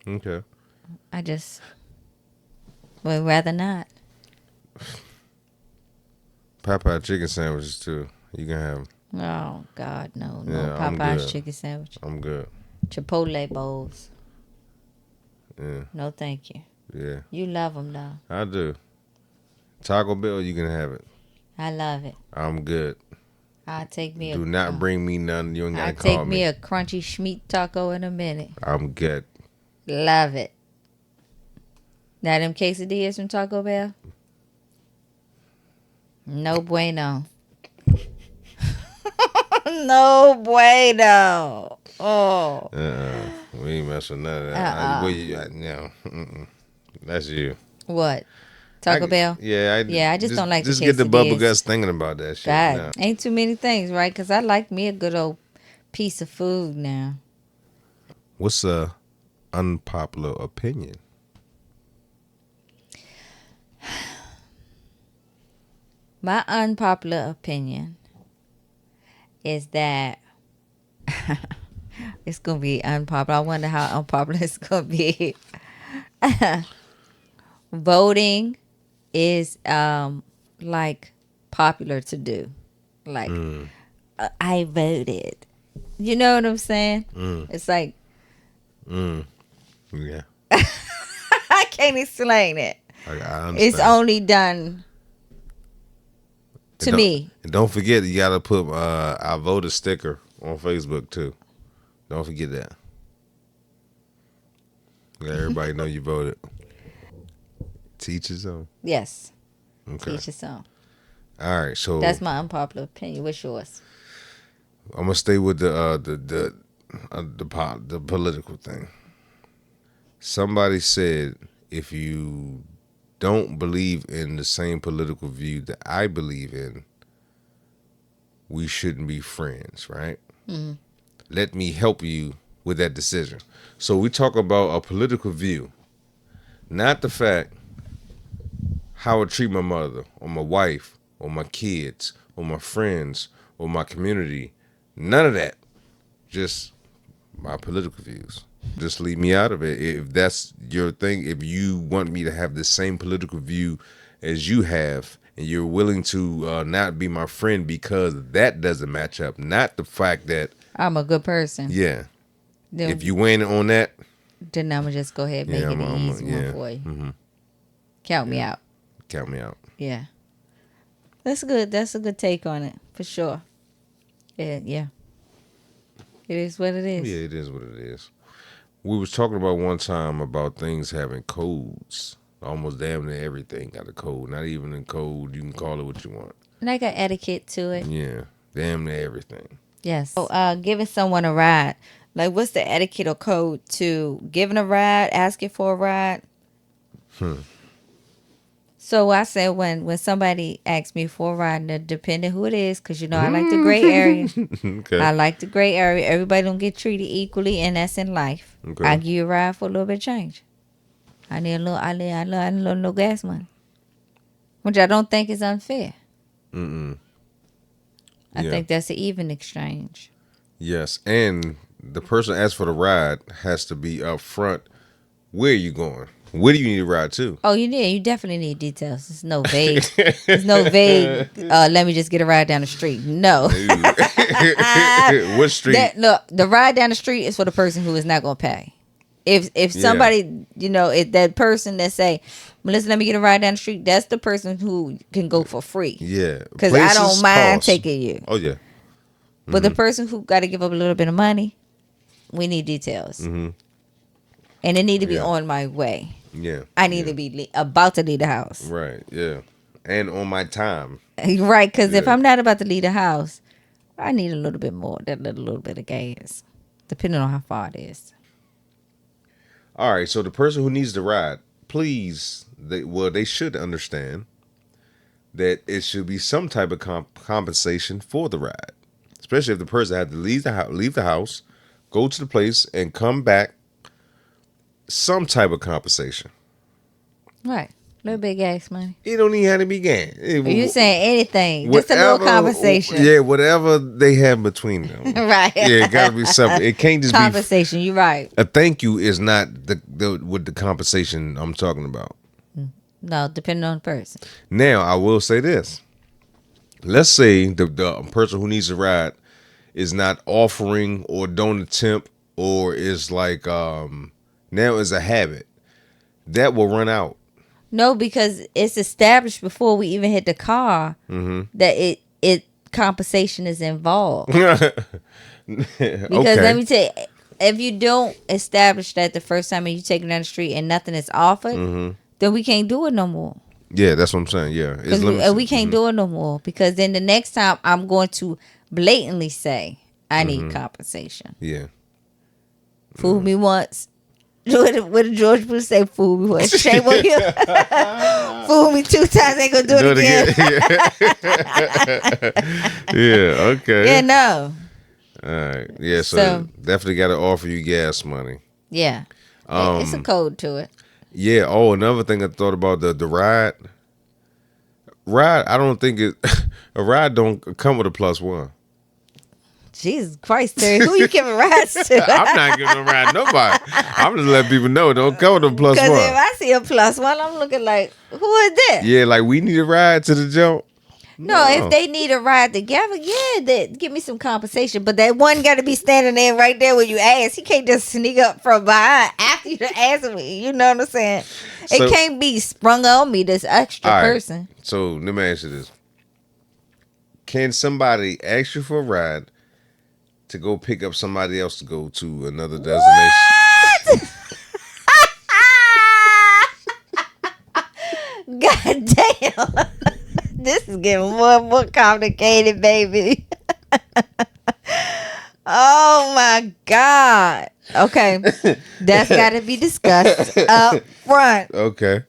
Okay. I just would rather not. Popeye chicken sandwiches too. You can have 'em. Oh God, no, no Yeah, I'm Popeye's good. chicken sandwich, I'm good. Chipotle bowls. Yeah. No, thank you. Yeah. You love them though. I do. Taco Bell, you can have it. I love it. I'm good. I'll take me Do not bring me none. You ain't gotta I'll call take me me. a crunchy schmeat taco in a minute. I'm good. Love it. Now them quesadillas from Taco Bell. No bueno. No bueno. Oh. We ain't messing with none of that. No. That's you. What? Taco Bell? Yeah, Yeah, I just don't like the just get the bubble quesadillas. guts thinking about that shit. God, No. ain't too many things, right? Because I like me a good old piece of food now. What's a unpopular opinion? My unpopular opinion is that it's going to be unpopular. I wonder how unpopular it's going to be. Voting is like popular to do. Like, I voted. You know what I'm saying? It's like, Yeah. I can't explain it. I understand. It's only done to And me. And don't forget, you got to put our voter sticker on Facebook, too. Don't forget that. Let everybody know you voted. Teach his own. Yes. Okay. Teach your song. All right, so That's my unpopular opinion. What's yours? I'm gonna stay with the political thing. Somebody said if you don't believe in the same political view that I believe in, we shouldn't be friends, right? Mm-hmm. Let me help you with that decision. So we talk about a political view, not the fact how I treat my mother or my wife or my kids or my friends or my community. None of that. Just my political views. Just leave me out of it. If that's your thing, if you want me to have the same political view as you have, and you're willing to not be my friend because that doesn't match up, not the fact that I'm a good person. yeah. Then, If you win on that, then I'm going to just go ahead and make it an easy one for you. Mm-hmm. Count me out. Count me out. Yeah. That's good. That's a good take on it, for sure. Yeah. It is what it is. Yeah, it is what it is. We was talking about one time about things having codes. Almost damn near everything got a code. Not even a code. You can call it what you want. Like an etiquette to it. Yeah. Damn near everything. Yes. So, giving someone a ride. Like, what's the etiquette or code to giving a ride, asking for a ride? So I said when somebody asks me for a ride, and depending who it is, because I like the gray area. Okay. I like the gray area. Everybody don't get treated equally, and that's in life. Okay. I give you a ride for a little bit of change. I need a little, I need a little gas money, which I don't think is unfair. I Yeah. think that's an even exchange. Yes, and the person asked for the ride has to be up front. Where are you going? Where do you need a ride to? Oh, you definitely need details. It's no vague. It's no vague. Let me just get a ride down the street. No. What street? Look, the ride down the street is for the person who is not going to pay. If somebody, if that person that say, Melissa, let me get a ride down the street, that's the person who can go for free. Yeah. Because I don't mind taking you. Oh, yeah. But the person who got to give up a little bit of money, we need details. And it need to be on my way. Yeah. I need to be about to leave the house. Right, yeah. And on my time. Right, because if I'm not about to leave the house, I need a little bit more, that little bit of gas, depending on how far it is. All right, so the person who needs the ride, please, they should understand that it should be some type of compensation for the ride, especially if the person had to leave the house, go to the place, and come back. Some type of compensation. Right, a little bit of gas money. It don't even have to be gas. You saying anything? Just a little conversation. Yeah, whatever they have between them. Right. Yeah, it gotta be something. It can't just compensation. You're right. A thank you is not the compensation I'm talking about. No, depending on the person. Now, I will say this. Let's say the person who needs a ride is not offering or don't attempt or is like now is a habit. That will run out. No, because it's established before we even hit the car that it compensation is involved. Because let me tell you, if you don't establish that the first time you take it down the street and nothing is offered, then we can't do it no more. Yeah, that's what I'm saying. Yeah, because we can't do it no more. Because then the next time I'm going to blatantly say I need compensation. Yeah. Fool me once. What did George Bush say? Fool me once. Shame on you. Fool me 2 times. Ain't gonna do it again. Yeah. Okay. Yeah. No. All right. Yeah. So definitely got to offer you gas money. Yeah. It's a code to it. Yeah. Oh, another thing I thought about the ride. I don't think a ride don't come with a +1. Jesus Christ, Terry, who you giving rides to? I'm not giving a ride to nobody. I'm just letting people know don't come with a +1. Because if I see a +1, I'm looking like, who is this? Yeah, like we need a ride to the jump. No, if they need a ride together, give me some compensation. But that one got to be standing there right there when you ask. He can't just sneak up from behind after you ask me. You know what I'm saying? It can't be sprung on me, this extra person. So let me ask you this. Can somebody ask you for a ride to go pick up somebody else to go to another destination? God damn. This is getting more and more complicated, baby. Oh my God. Okay. That's got to be discussed up front. Okay.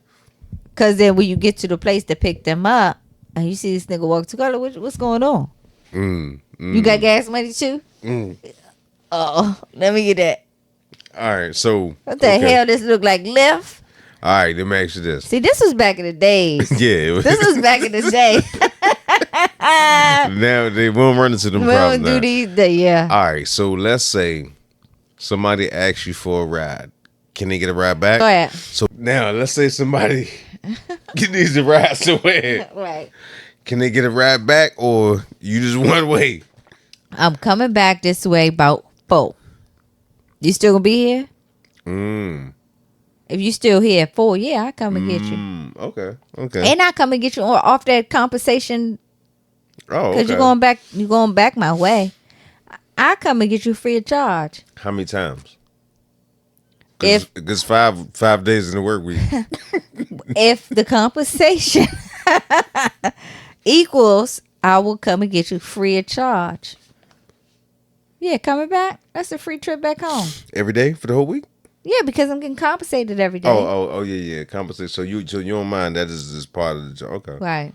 Because then when you get to the place to pick them up and you see this nigga walk to color, what's going on? You got gas money too? Oh, let me get that. All right, so what the hell this look like? Lyft? All right, let me ask you this. See, this was back in the days. Yeah, this was back in the day. Now they won't run into them problems. Do these, yeah. All right, so let's say somebody asks you for a ride. Can they get a ride back? Go ahead. So now let's say somebody needs a ride somewhere. Right. Can they get a ride back, or you just one way? I'm coming back this way about 4. You still gonna be here? If you still here at 4, yeah, I come and get you. Okay. And I come and get you off that compensation. Oh, because you're going back my way. I come and get you free of charge. How many times? It's 5 days in the work week. If the compensation equals, I will come and get you free of charge. Yeah, coming back. That's a free trip back home. Every day for the whole week? Yeah, because I'm getting compensated every day. Oh, yeah. Compensate. So you don't mind that is just part of the job. Okay. Right.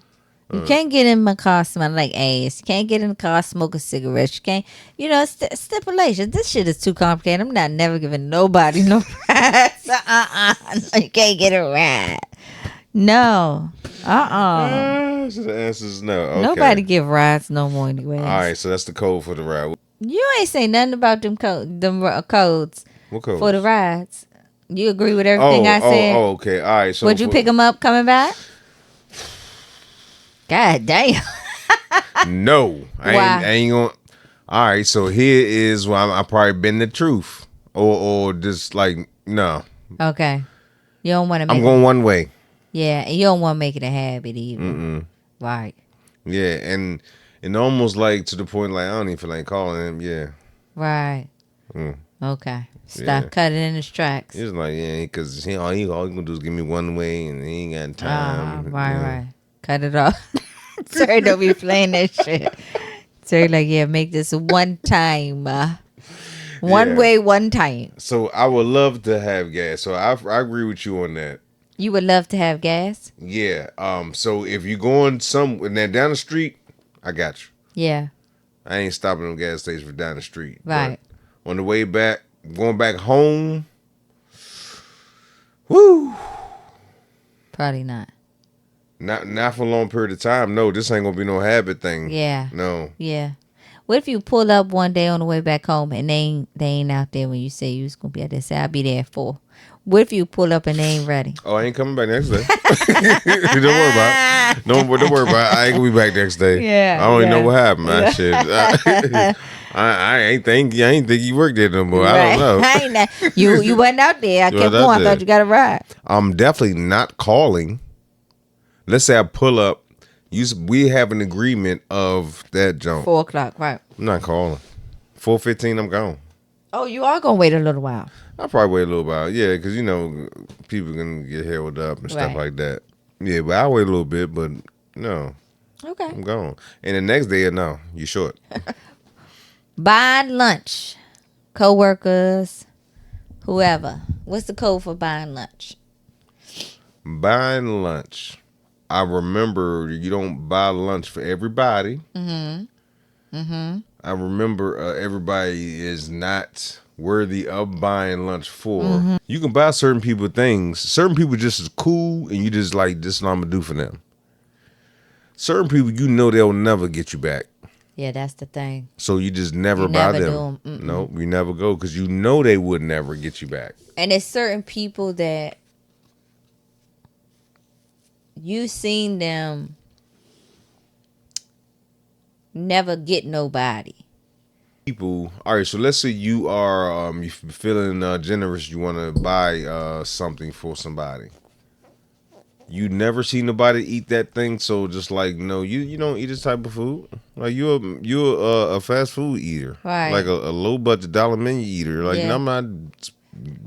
You can't get in my car smelling like ass. You can't get in the car smoking cigarettes. You can't, stipulations. This shit is too complicated. I'm not never giving nobody no rides. No, you can't get a ride. No. So the answer is no. Okay. Nobody give rides no more anyways. All right, so that's the code for the ride. You ain't say nothing about them codes What code? for the rides. You agree with everything I said? Oh, okay. All right. So would you pick them up coming back? God damn. No, I ain't gonna. All right, so here is why I probably been the truth, or just like no. Okay, you don't want to. I'm going one way. Yeah, and you don't want to make it a habit either. Right. Yeah, and almost like to the point like I don't even feel like calling him. Yeah. Right. Okay. Stop cutting in his tracks. It's like because all he gonna do is give me one way, and he ain't got time. Right. Cut it off. Terry don't be playing that shit. Terry like, yeah, make this one time. One way, one time. So I would love to have gas. So I agree with you on that. You would love to have gas? Yeah. So if you're going down the street, I got you. Yeah. I ain't stopping at gas station for down the street. Right. But on the way back, going back home, woo. Probably not. Not for a long period of time. No, this ain't gonna be no habit thing. Yeah. No. Yeah. What if you pull up one day on the way back home and they ain't out there when you say you was gonna be out there? Say I'll be there at 4. What if you pull up and they ain't ready? Oh, I ain't coming back next day. Don't worry about it. Don't worry about it. I ain't gonna be back next day. Yeah. I don't even know what happened, man. Shit. I ain't think you worked there no more. I don't know. You wasn't out there. I kept going. I thought you got a ride. I'm definitely not calling. Let's say I pull up. We have an agreement of that jump. 4 o'clock, right? I'm not calling. 4:15, I'm gone. Oh, you are gonna wait a little while. I'll probably wait a little while. Yeah, because people gonna get held up and stuff like that. Yeah, but I'll wait a little bit. But no. Okay. I'm gone. And the next day, no, you short. Buying lunch, co-workers, whoever. What's the code for buying lunch? Buying lunch. I remember you don't buy lunch for everybody. I remember everybody is not worthy of buying lunch for. You can buy certain people things. Certain people just is cool, and you just like, this is what I'm going to do for them. Certain people, they'll never get you back. Yeah, that's the thing. So you just never buy them. No, you never go because they would never get you back. And there's certain people that you seen them never get nobody. People, all right. So let's say you are you feeling generous. You want to buy something for somebody. You never see nobody eat that thing, so just like no, you don't eat this type of food. Like you're a fast food eater, right? Like a low budget dollar menu eater. Like I'm not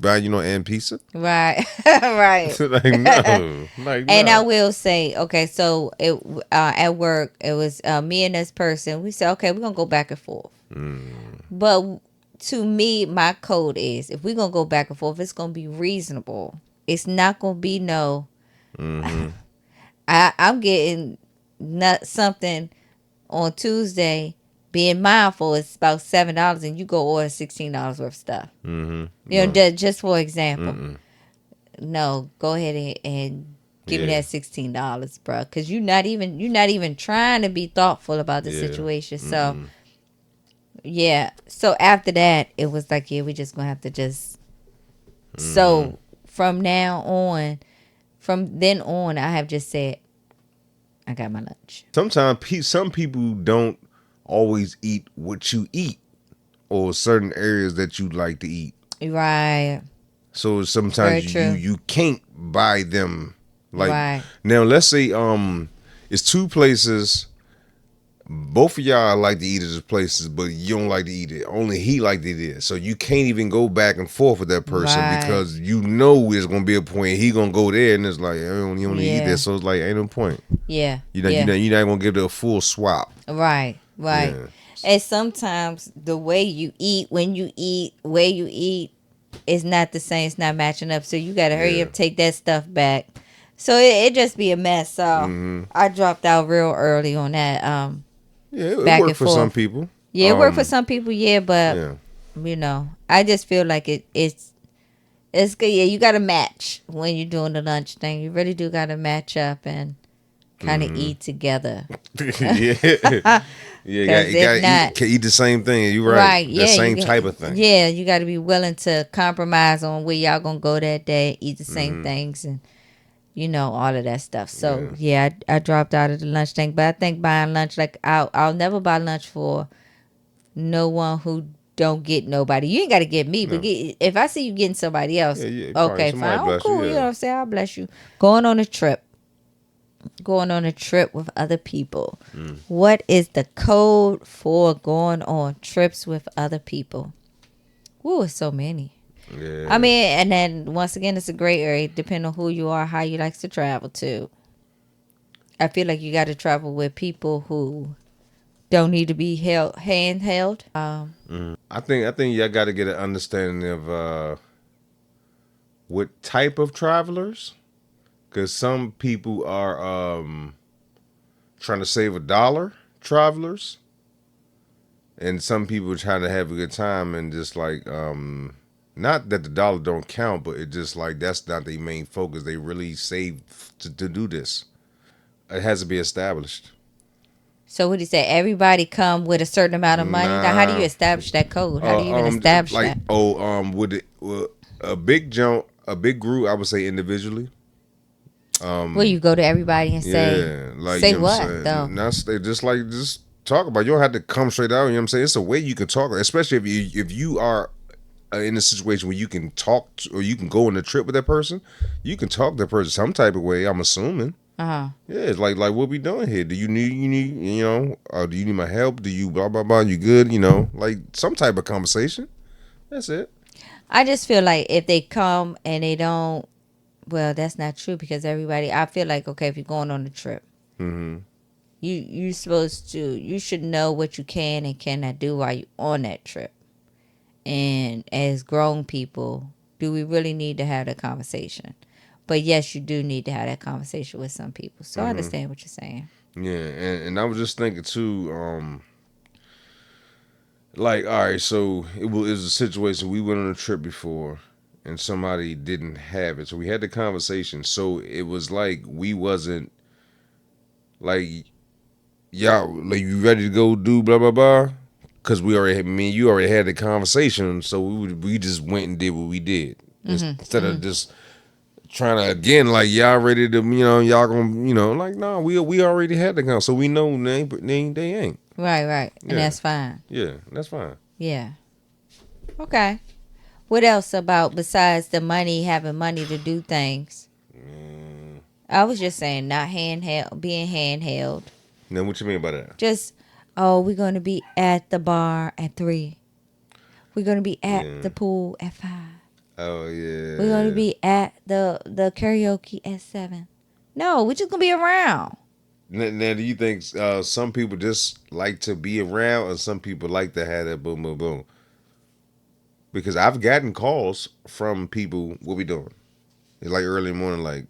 buying and pizza, right? Right. Like no, like and no. I will say, okay, so it at work it was me and this person. We said, okay, we're gonna go back and forth, but to me, my code is if we're gonna go back and forth, it's gonna be reasonable. It's not gonna be no. I'm getting something on Tuesday. Being mindful, it's about $7, and you go order $16 worth of stuff. Just for example. No, go ahead and give me that $16, bro, because you're not even trying to be thoughtful about the situation. So, So after that, it was like, we just gonna have to just. So from then on, I have just said, I got my lunch. Sometimes some people don't always eat what you eat or certain areas that you like to eat. Right. So sometimes you can't buy them. Like right. Now, let's say it's 2 places. Both of y'all like to eat at these places, but you don't like to eat it. Only he like to eat it. So you can't even go back and forth with that person because it's gonna be a point he gonna go there and it's like you don't eat that. So it's like ain't no point. Yeah. You're not gonna give it a full swap. Right. Yeah. And sometimes the way you eat, when you eat, where you eat, it's not the same. It's not matching up. So you got to hurry Yeah. up, take that stuff back. So it just be a mess. So I dropped out real early on that. Yeah, it Back and worked for some forth. people. Yeah, it worked for some people. Yeah, but Yeah. I just feel like it's good. Yeah, you got to match when you're doing the lunch thing. You really do got to match up and kind of eat together. Yeah. Yeah, Because you if gotta not, eat the same thing. You're right. right? That Yeah, same type of thing. Yeah, you got to be willing to compromise on where y'all gonna go that day, eat the same things, and all of that stuff. So Yeah. I dropped out of the lunch thing, but I think buying lunch, like I'll never buy lunch for no one who don't get nobody. You ain't got to get me, but No. if I see you getting somebody else, Yeah, probably okay, fine, somebody oh bless you. cool, you know Yeah. what I'm saying? I'll bless you. Going on a trip with other people. What is the code for going on trips with other people? Ooh, it's so many. Yeah. I mean, and then once again, it's a gray area, depending on who you are, how you like to travel to. I feel like you got to travel with people who don't need to be handheld. I think y'all got to get an understanding of what type of travelers, because some people are trying to save $1 travelers, and some people are trying to have a good time and just like not that the dollar don't count, but it just like that's not their main focus. They really save to do this. It has to be established. So what do you say? Everybody come with a certain amount of money. Now, how do you Nah. establish that code? How do you even establish Like that? would it a big jump, a big group? I would say individually. Where you go to everybody and Yeah, like say you know what what I'm though? saying. Not stay just talk about it. You don't have to come straight out. You know what I'm saying. It's a way you can talk, especially if you are in a situation where you can talk or you can go on a trip with that person. You can talk to that person some type of way. I'm assuming. Yeah, it's like what we doing here? Do do you need my help? Do you blah blah blah? You good? Like some type of conversation. That's it. I just feel like if they come and they don't, well, that's not true because everybody. I feel like okay, if you're going on a trip, Mm-hmm. you should know what you can and cannot do while you're on that trip. And as grown people, do we really need to have that conversation? But yes, you do need to have that conversation with some people. So I understand what you're saying. Yeah, and I was just thinking too. Like, all right, so it was a situation. We went on a trip before, and somebody didn't have it, so we had the conversation. So it was like we wasn't like y'all like you ready to go do blah blah blah, because me and you already had the conversation. So we just went and did what we did instead of just trying to again like y'all ready to y'all gonna like no we already had the conversation, so we know they ain't. Right. And Yeah, that's fine. yeah, that's fine. Yeah. Okay. What else about besides the money, having money to do things? I was just saying not handheld, being handheld. Now what you mean by that? Just, oh, we're going to be at the bar at 3. We're going to be at the pool at 5. Oh yeah. We're going to be at the karaoke at 7. No, we're just going to be around. Now, do you think some people just like to be around, or some people like to have that boom, boom, boom? Because I've gotten calls from people, what we doing? It's like early in the morning, like,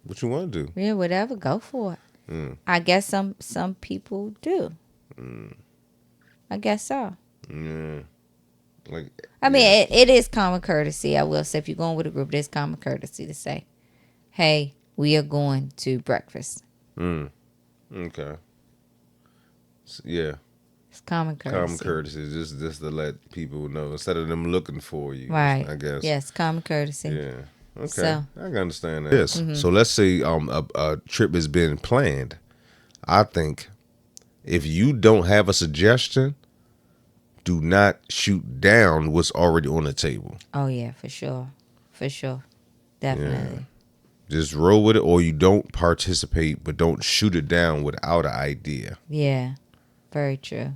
what you want to do? Yeah, whatever, go for it. I guess some people do. I guess so. Yeah. Like, I mean, it is common courtesy. I will say, if you're going with a group, it's common courtesy to say, "Hey, we are going to breakfast." okay. Yeah. It's common courtesy. Common courtesy, just to let people know instead of them looking for you. Right. I guess. Yes, common courtesy. Yeah. Okay. So, I can understand that. Yes. So let's say a trip has been planned. I think if you don't have a suggestion, do not shoot down what's already on the table. oh yeah, for sure, definitely. Just roll with it, or you don't participate, but don't shoot it down without an idea. Yeah, very true.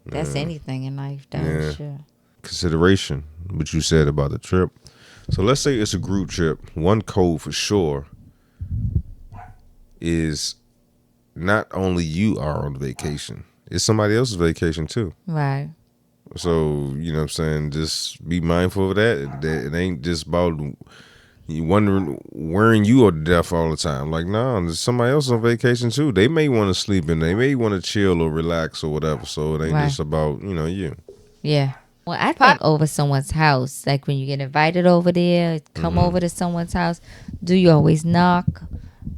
That's anything in life, though. Yeah. Sure. Consideration, what you said about the trip. So let's say it's a group trip. One code for sure is not only you are on vacation, it's somebody else's vacation too. Right. So, you know what I'm saying? Just be mindful of that. That it ain't just about you wondering worrying you to death all the time. Like, nah, there's somebody else on vacation too. They may want to sleep and they may want to chill or relax or whatever. So it ain't Right. just about, you. Yeah. Well, I think over someone's house, like when you get invited over there, come over to someone's house, do you always knock?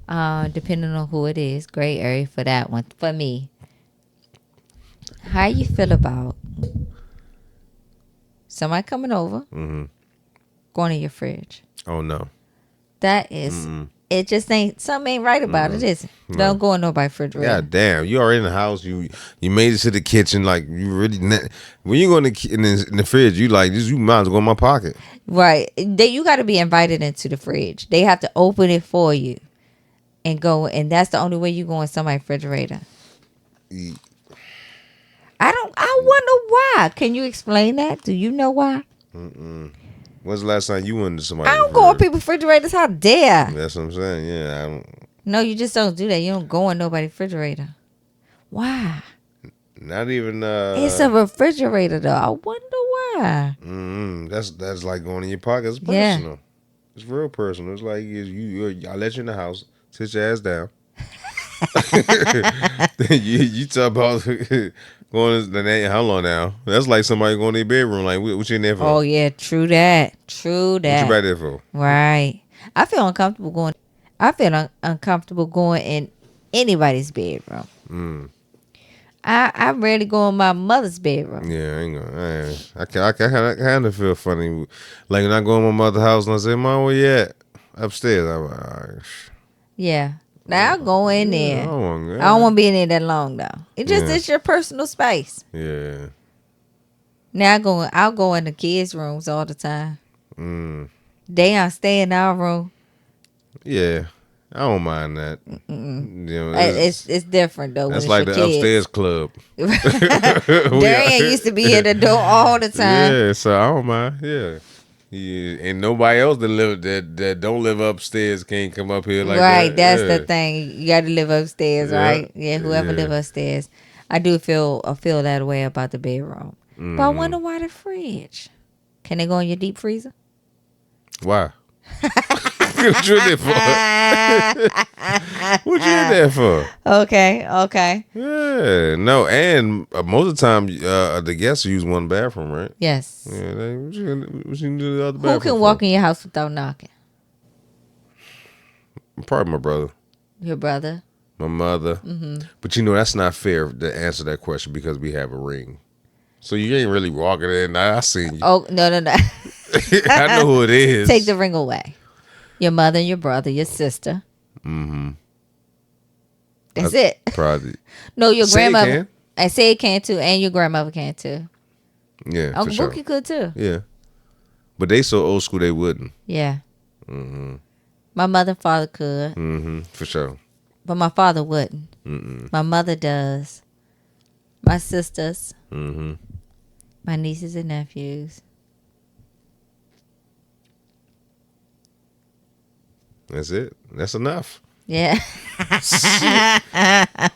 Depending on who it is, gray area for that one. For me, how you feel about somebody coming over, going in your fridge? Oh no. That is, it just ain't, something ain't right about it, is it? Don't go in nobody's refrigerator. God damn, you already in the house. You made it to the kitchen. Like you really when you go in the fridge, you like this. You might as well go in my pocket. Right. You got to be invited into the fridge. They have to open it for you and go, and that's the only way you go in somebody's refrigerator. I wonder why. Can you explain that? Do you know why? When's the last time you went to somebody? I don't go in people's refrigerators. How dare? That's what I'm saying. Yeah, I don't. No, you just don't do that. You don't go in nobody's refrigerator. Why? Not even. It's a refrigerator, though. I wonder why. That's like going in your pocket. It's personal. It's real personal. It's like I let you in the house, sit your ass down. you talk about going how long now? That's like somebody going to their bedroom. Like, what you in there for? Oh yeah, true that. True that. What you back there for? Right. I feel uncomfortable going. Uncomfortable going in anybody's bedroom. I rarely go in my mother's bedroom. Yeah, I ain't gonna. I kind of feel funny. Like when I go in my mother's house and I say, "Mom, where you at?" Upstairs. I'm like, all right. Yeah. Now I'll go in there. I don't want to be in there that long though. It's your personal space. Yeah. Now I'll go in the kids' rooms all the time. They don't stay in our room. Yeah. I don't mind that. It's different though. That's when like the kids. upstairs club. Darian used to be at the door all the time. Yeah, so I don't mind. Yeah. And nobody else that don't live upstairs can't come up here like that. Right, that's the thing. You got to live upstairs, right? Yeah, whoever live upstairs. I do feel that way about the bedroom. But I wonder why the fridge. Can they go in your deep freezer? Why? What you in there for? What you in there for? Okay. Yeah, no, and most of the time, the guests use one bathroom, right? Yes. Yeah, what you can do the other bathroom? Who can walk in your house without knocking? Probably my brother. Your brother? My mother. But that's not fair to answer that question because we have a ring. So you ain't really walking in. I seen you. Oh, no. I know who it is. Take the ring away. Your mother, your brother, your sister. That's it. Probably. No, your grandmother. Can. I say it can too, and your grandmother can too. Yeah, Uncle for sure. Bookie could too. Yeah. But they so old school they wouldn't. Yeah. My mother and father could. For sure. But my father wouldn't. My mother does. My sisters. My nieces and nephews. That's it. That's enough. Yeah.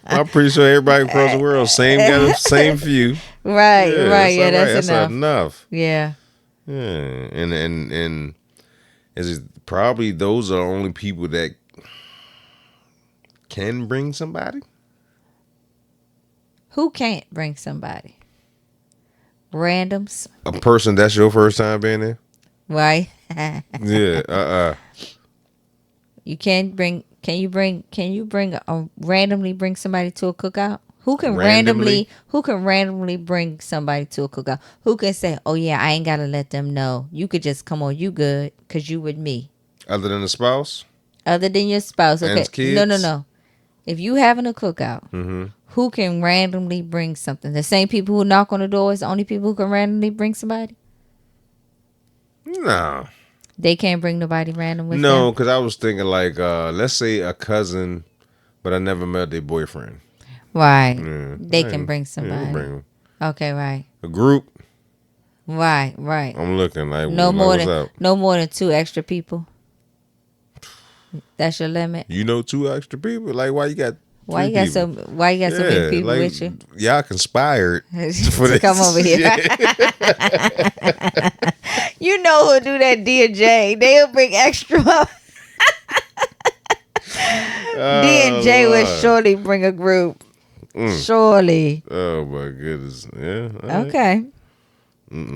I'm pretty sure everybody across the world same few. Right. Yeah, that's enough. Yeah. Yeah, and is it probably those are the only people that can bring somebody? Who can't bring somebody? Randoms. A person that's your first time being there? Right. Yeah. You can't bring. Can you randomly bring somebody to a cookout? Who can randomly bring somebody to a cookout? Who can say, "Oh yeah, I ain't gotta let them know. You could just come on. You good? Cause you with me." Other than the spouse? Other than your spouse, okay? And kids? No. If you having a cookout, who can randomly bring something? The same people who knock on the door is the only people who can randomly bring somebody. No. They can't bring nobody random with them? No, because I was thinking like, let's say a cousin, but I never met their boyfriend. Right. Yeah, they can bring somebody. Bring them. Okay, right. A group. Right. I'm looking like no more than 2 extra people. That's your limit. You know 2 extra people? Like why you got Why Three you got people. Why you got so many people like, with you y'all conspired for to this. come over here? You know who'll do that, D and J? They'll bring extra. D and J will Lord. surely bring a group. Surely. Oh my goodness. Yeah. All right. Okay.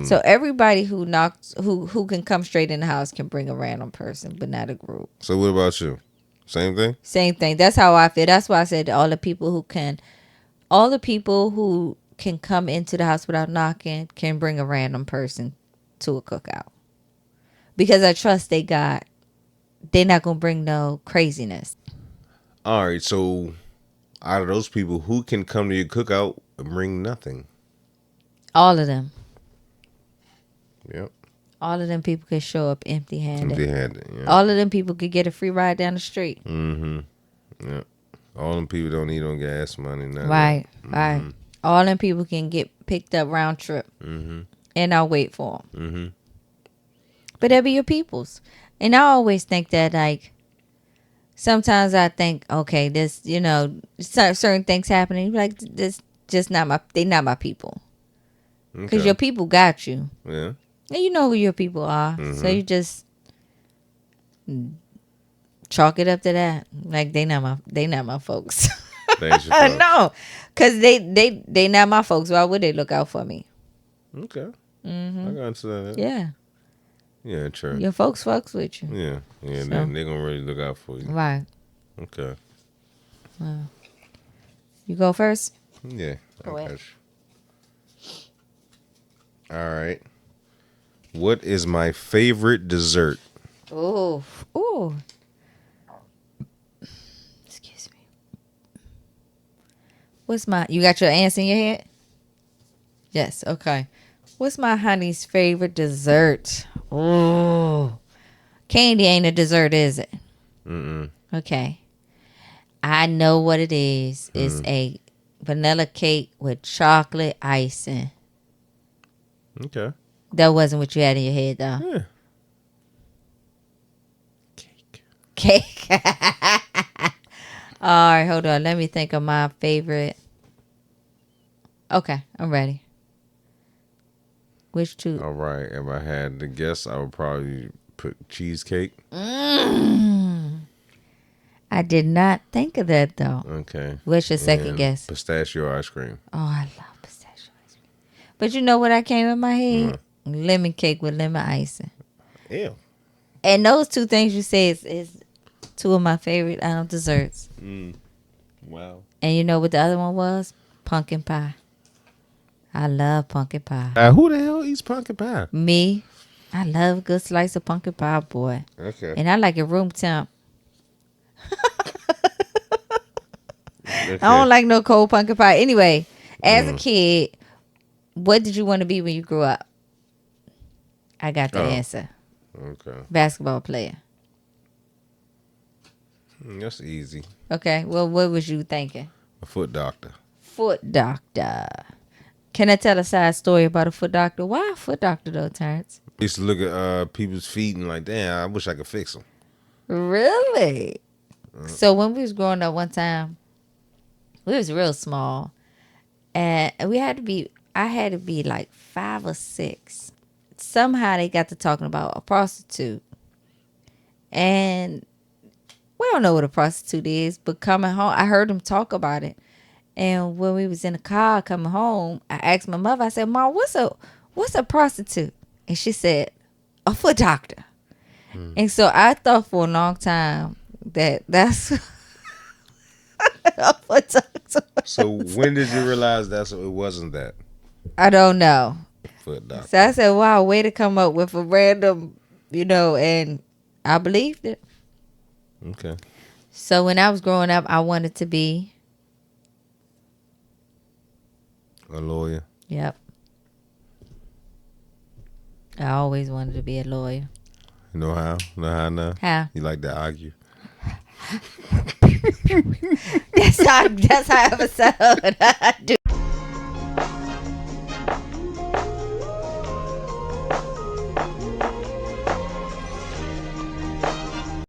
So everybody who knocks who can come straight in the house can bring a random person, but not a group. So what about you? Same thing? Same thing. That's how I feel. That's why I said all the people who can come into the house without knocking can bring a random person to a cookout. Because I trust they're not gonna bring no craziness. All right. So out of those people, who can come to your cookout and bring nothing? All of them. Yep. All of them people could show up empty handed. Empty handed. Yeah. All of them people could get a free ride down the street. Mm-hmm. Yep. All them people don't need no gas money. Right. Right. All them people can get picked up round trip. Mm-hmm. And I'll wait for them. Mm-hmm. But they'll be your peoples. And I always think that, like, sometimes I think, okay, this, certain things happening. Like, this just they not my people. Because your people got you. Yeah. And you know who your people are. So you just chalk it up to that. Like, they not my folks. No. Because they not my folks. Why would they look out for me? Okay. Mm-hmm. I can understand that. Yeah. Yeah, true. Your folks fucks with you. Yeah. Yeah, So. they're going to really look out for you. Right. Okay. You go first? Yeah. Go ahead. All right. What is my favorite dessert? Ooh. Excuse me. You got your answer in your head? Yes, okay. What's my honey's favorite dessert? Ooh. Candy ain't a dessert, is it? Mm-mm. Okay. I know what it is. It's a vanilla cake with chocolate icing. Okay. That wasn't what you had in your head, though. Yeah. Cake. All right, hold on. Let me think of my favorite. Okay, I'm ready. Which two? All right. If I had to guess, I would probably put cheesecake. I did not think of that, though. Okay. What's your second guess? Pistachio ice cream. Oh, I love pistachio ice cream. But you know what I came in my head? Lemon cake with lemon icing. Ew. And those two things you say is two of my favorite desserts. Wow. And you know what the other one was? Pumpkin pie. I love pumpkin pie. Who the hell eats pumpkin pie? Me. I love a good slice of pumpkin pie, boy. Okay. And I like it room temp. I don't like no cold pumpkin pie. Anyway, as a kid, what did you want to be when you grew up? I got the answer. Okay. Basketball player. That's easy. Okay. Well, what was you thinking? A foot doctor. Foot doctor. Can I tell a side story about a foot doctor? Why a foot doctor though, Terrence? I used to look at people's feet and like, damn, I wish I could fix them. Really? So when we was growing up one time, we was real small, and I had to be like 5 or 6. Somehow they got to talking about a prostitute, and we don't know what a prostitute is, but coming home, I heard them talk about it. And when we was in the car coming home, I asked my mother, I said, Mom, what's a prostitute? And she said, a foot doctor. And so I thought for a long time that's a foot doctor. So when did you realize it wasn't that? I don't know. Foot doctor. So I said, wow, way to come up with a random, and I believed it. Okay. So when I was growing up, I wanted to be A lawyer. Yep. I always wanted to be a lawyer. You know how? Know how now? How? You like to argue? That's how I ever said.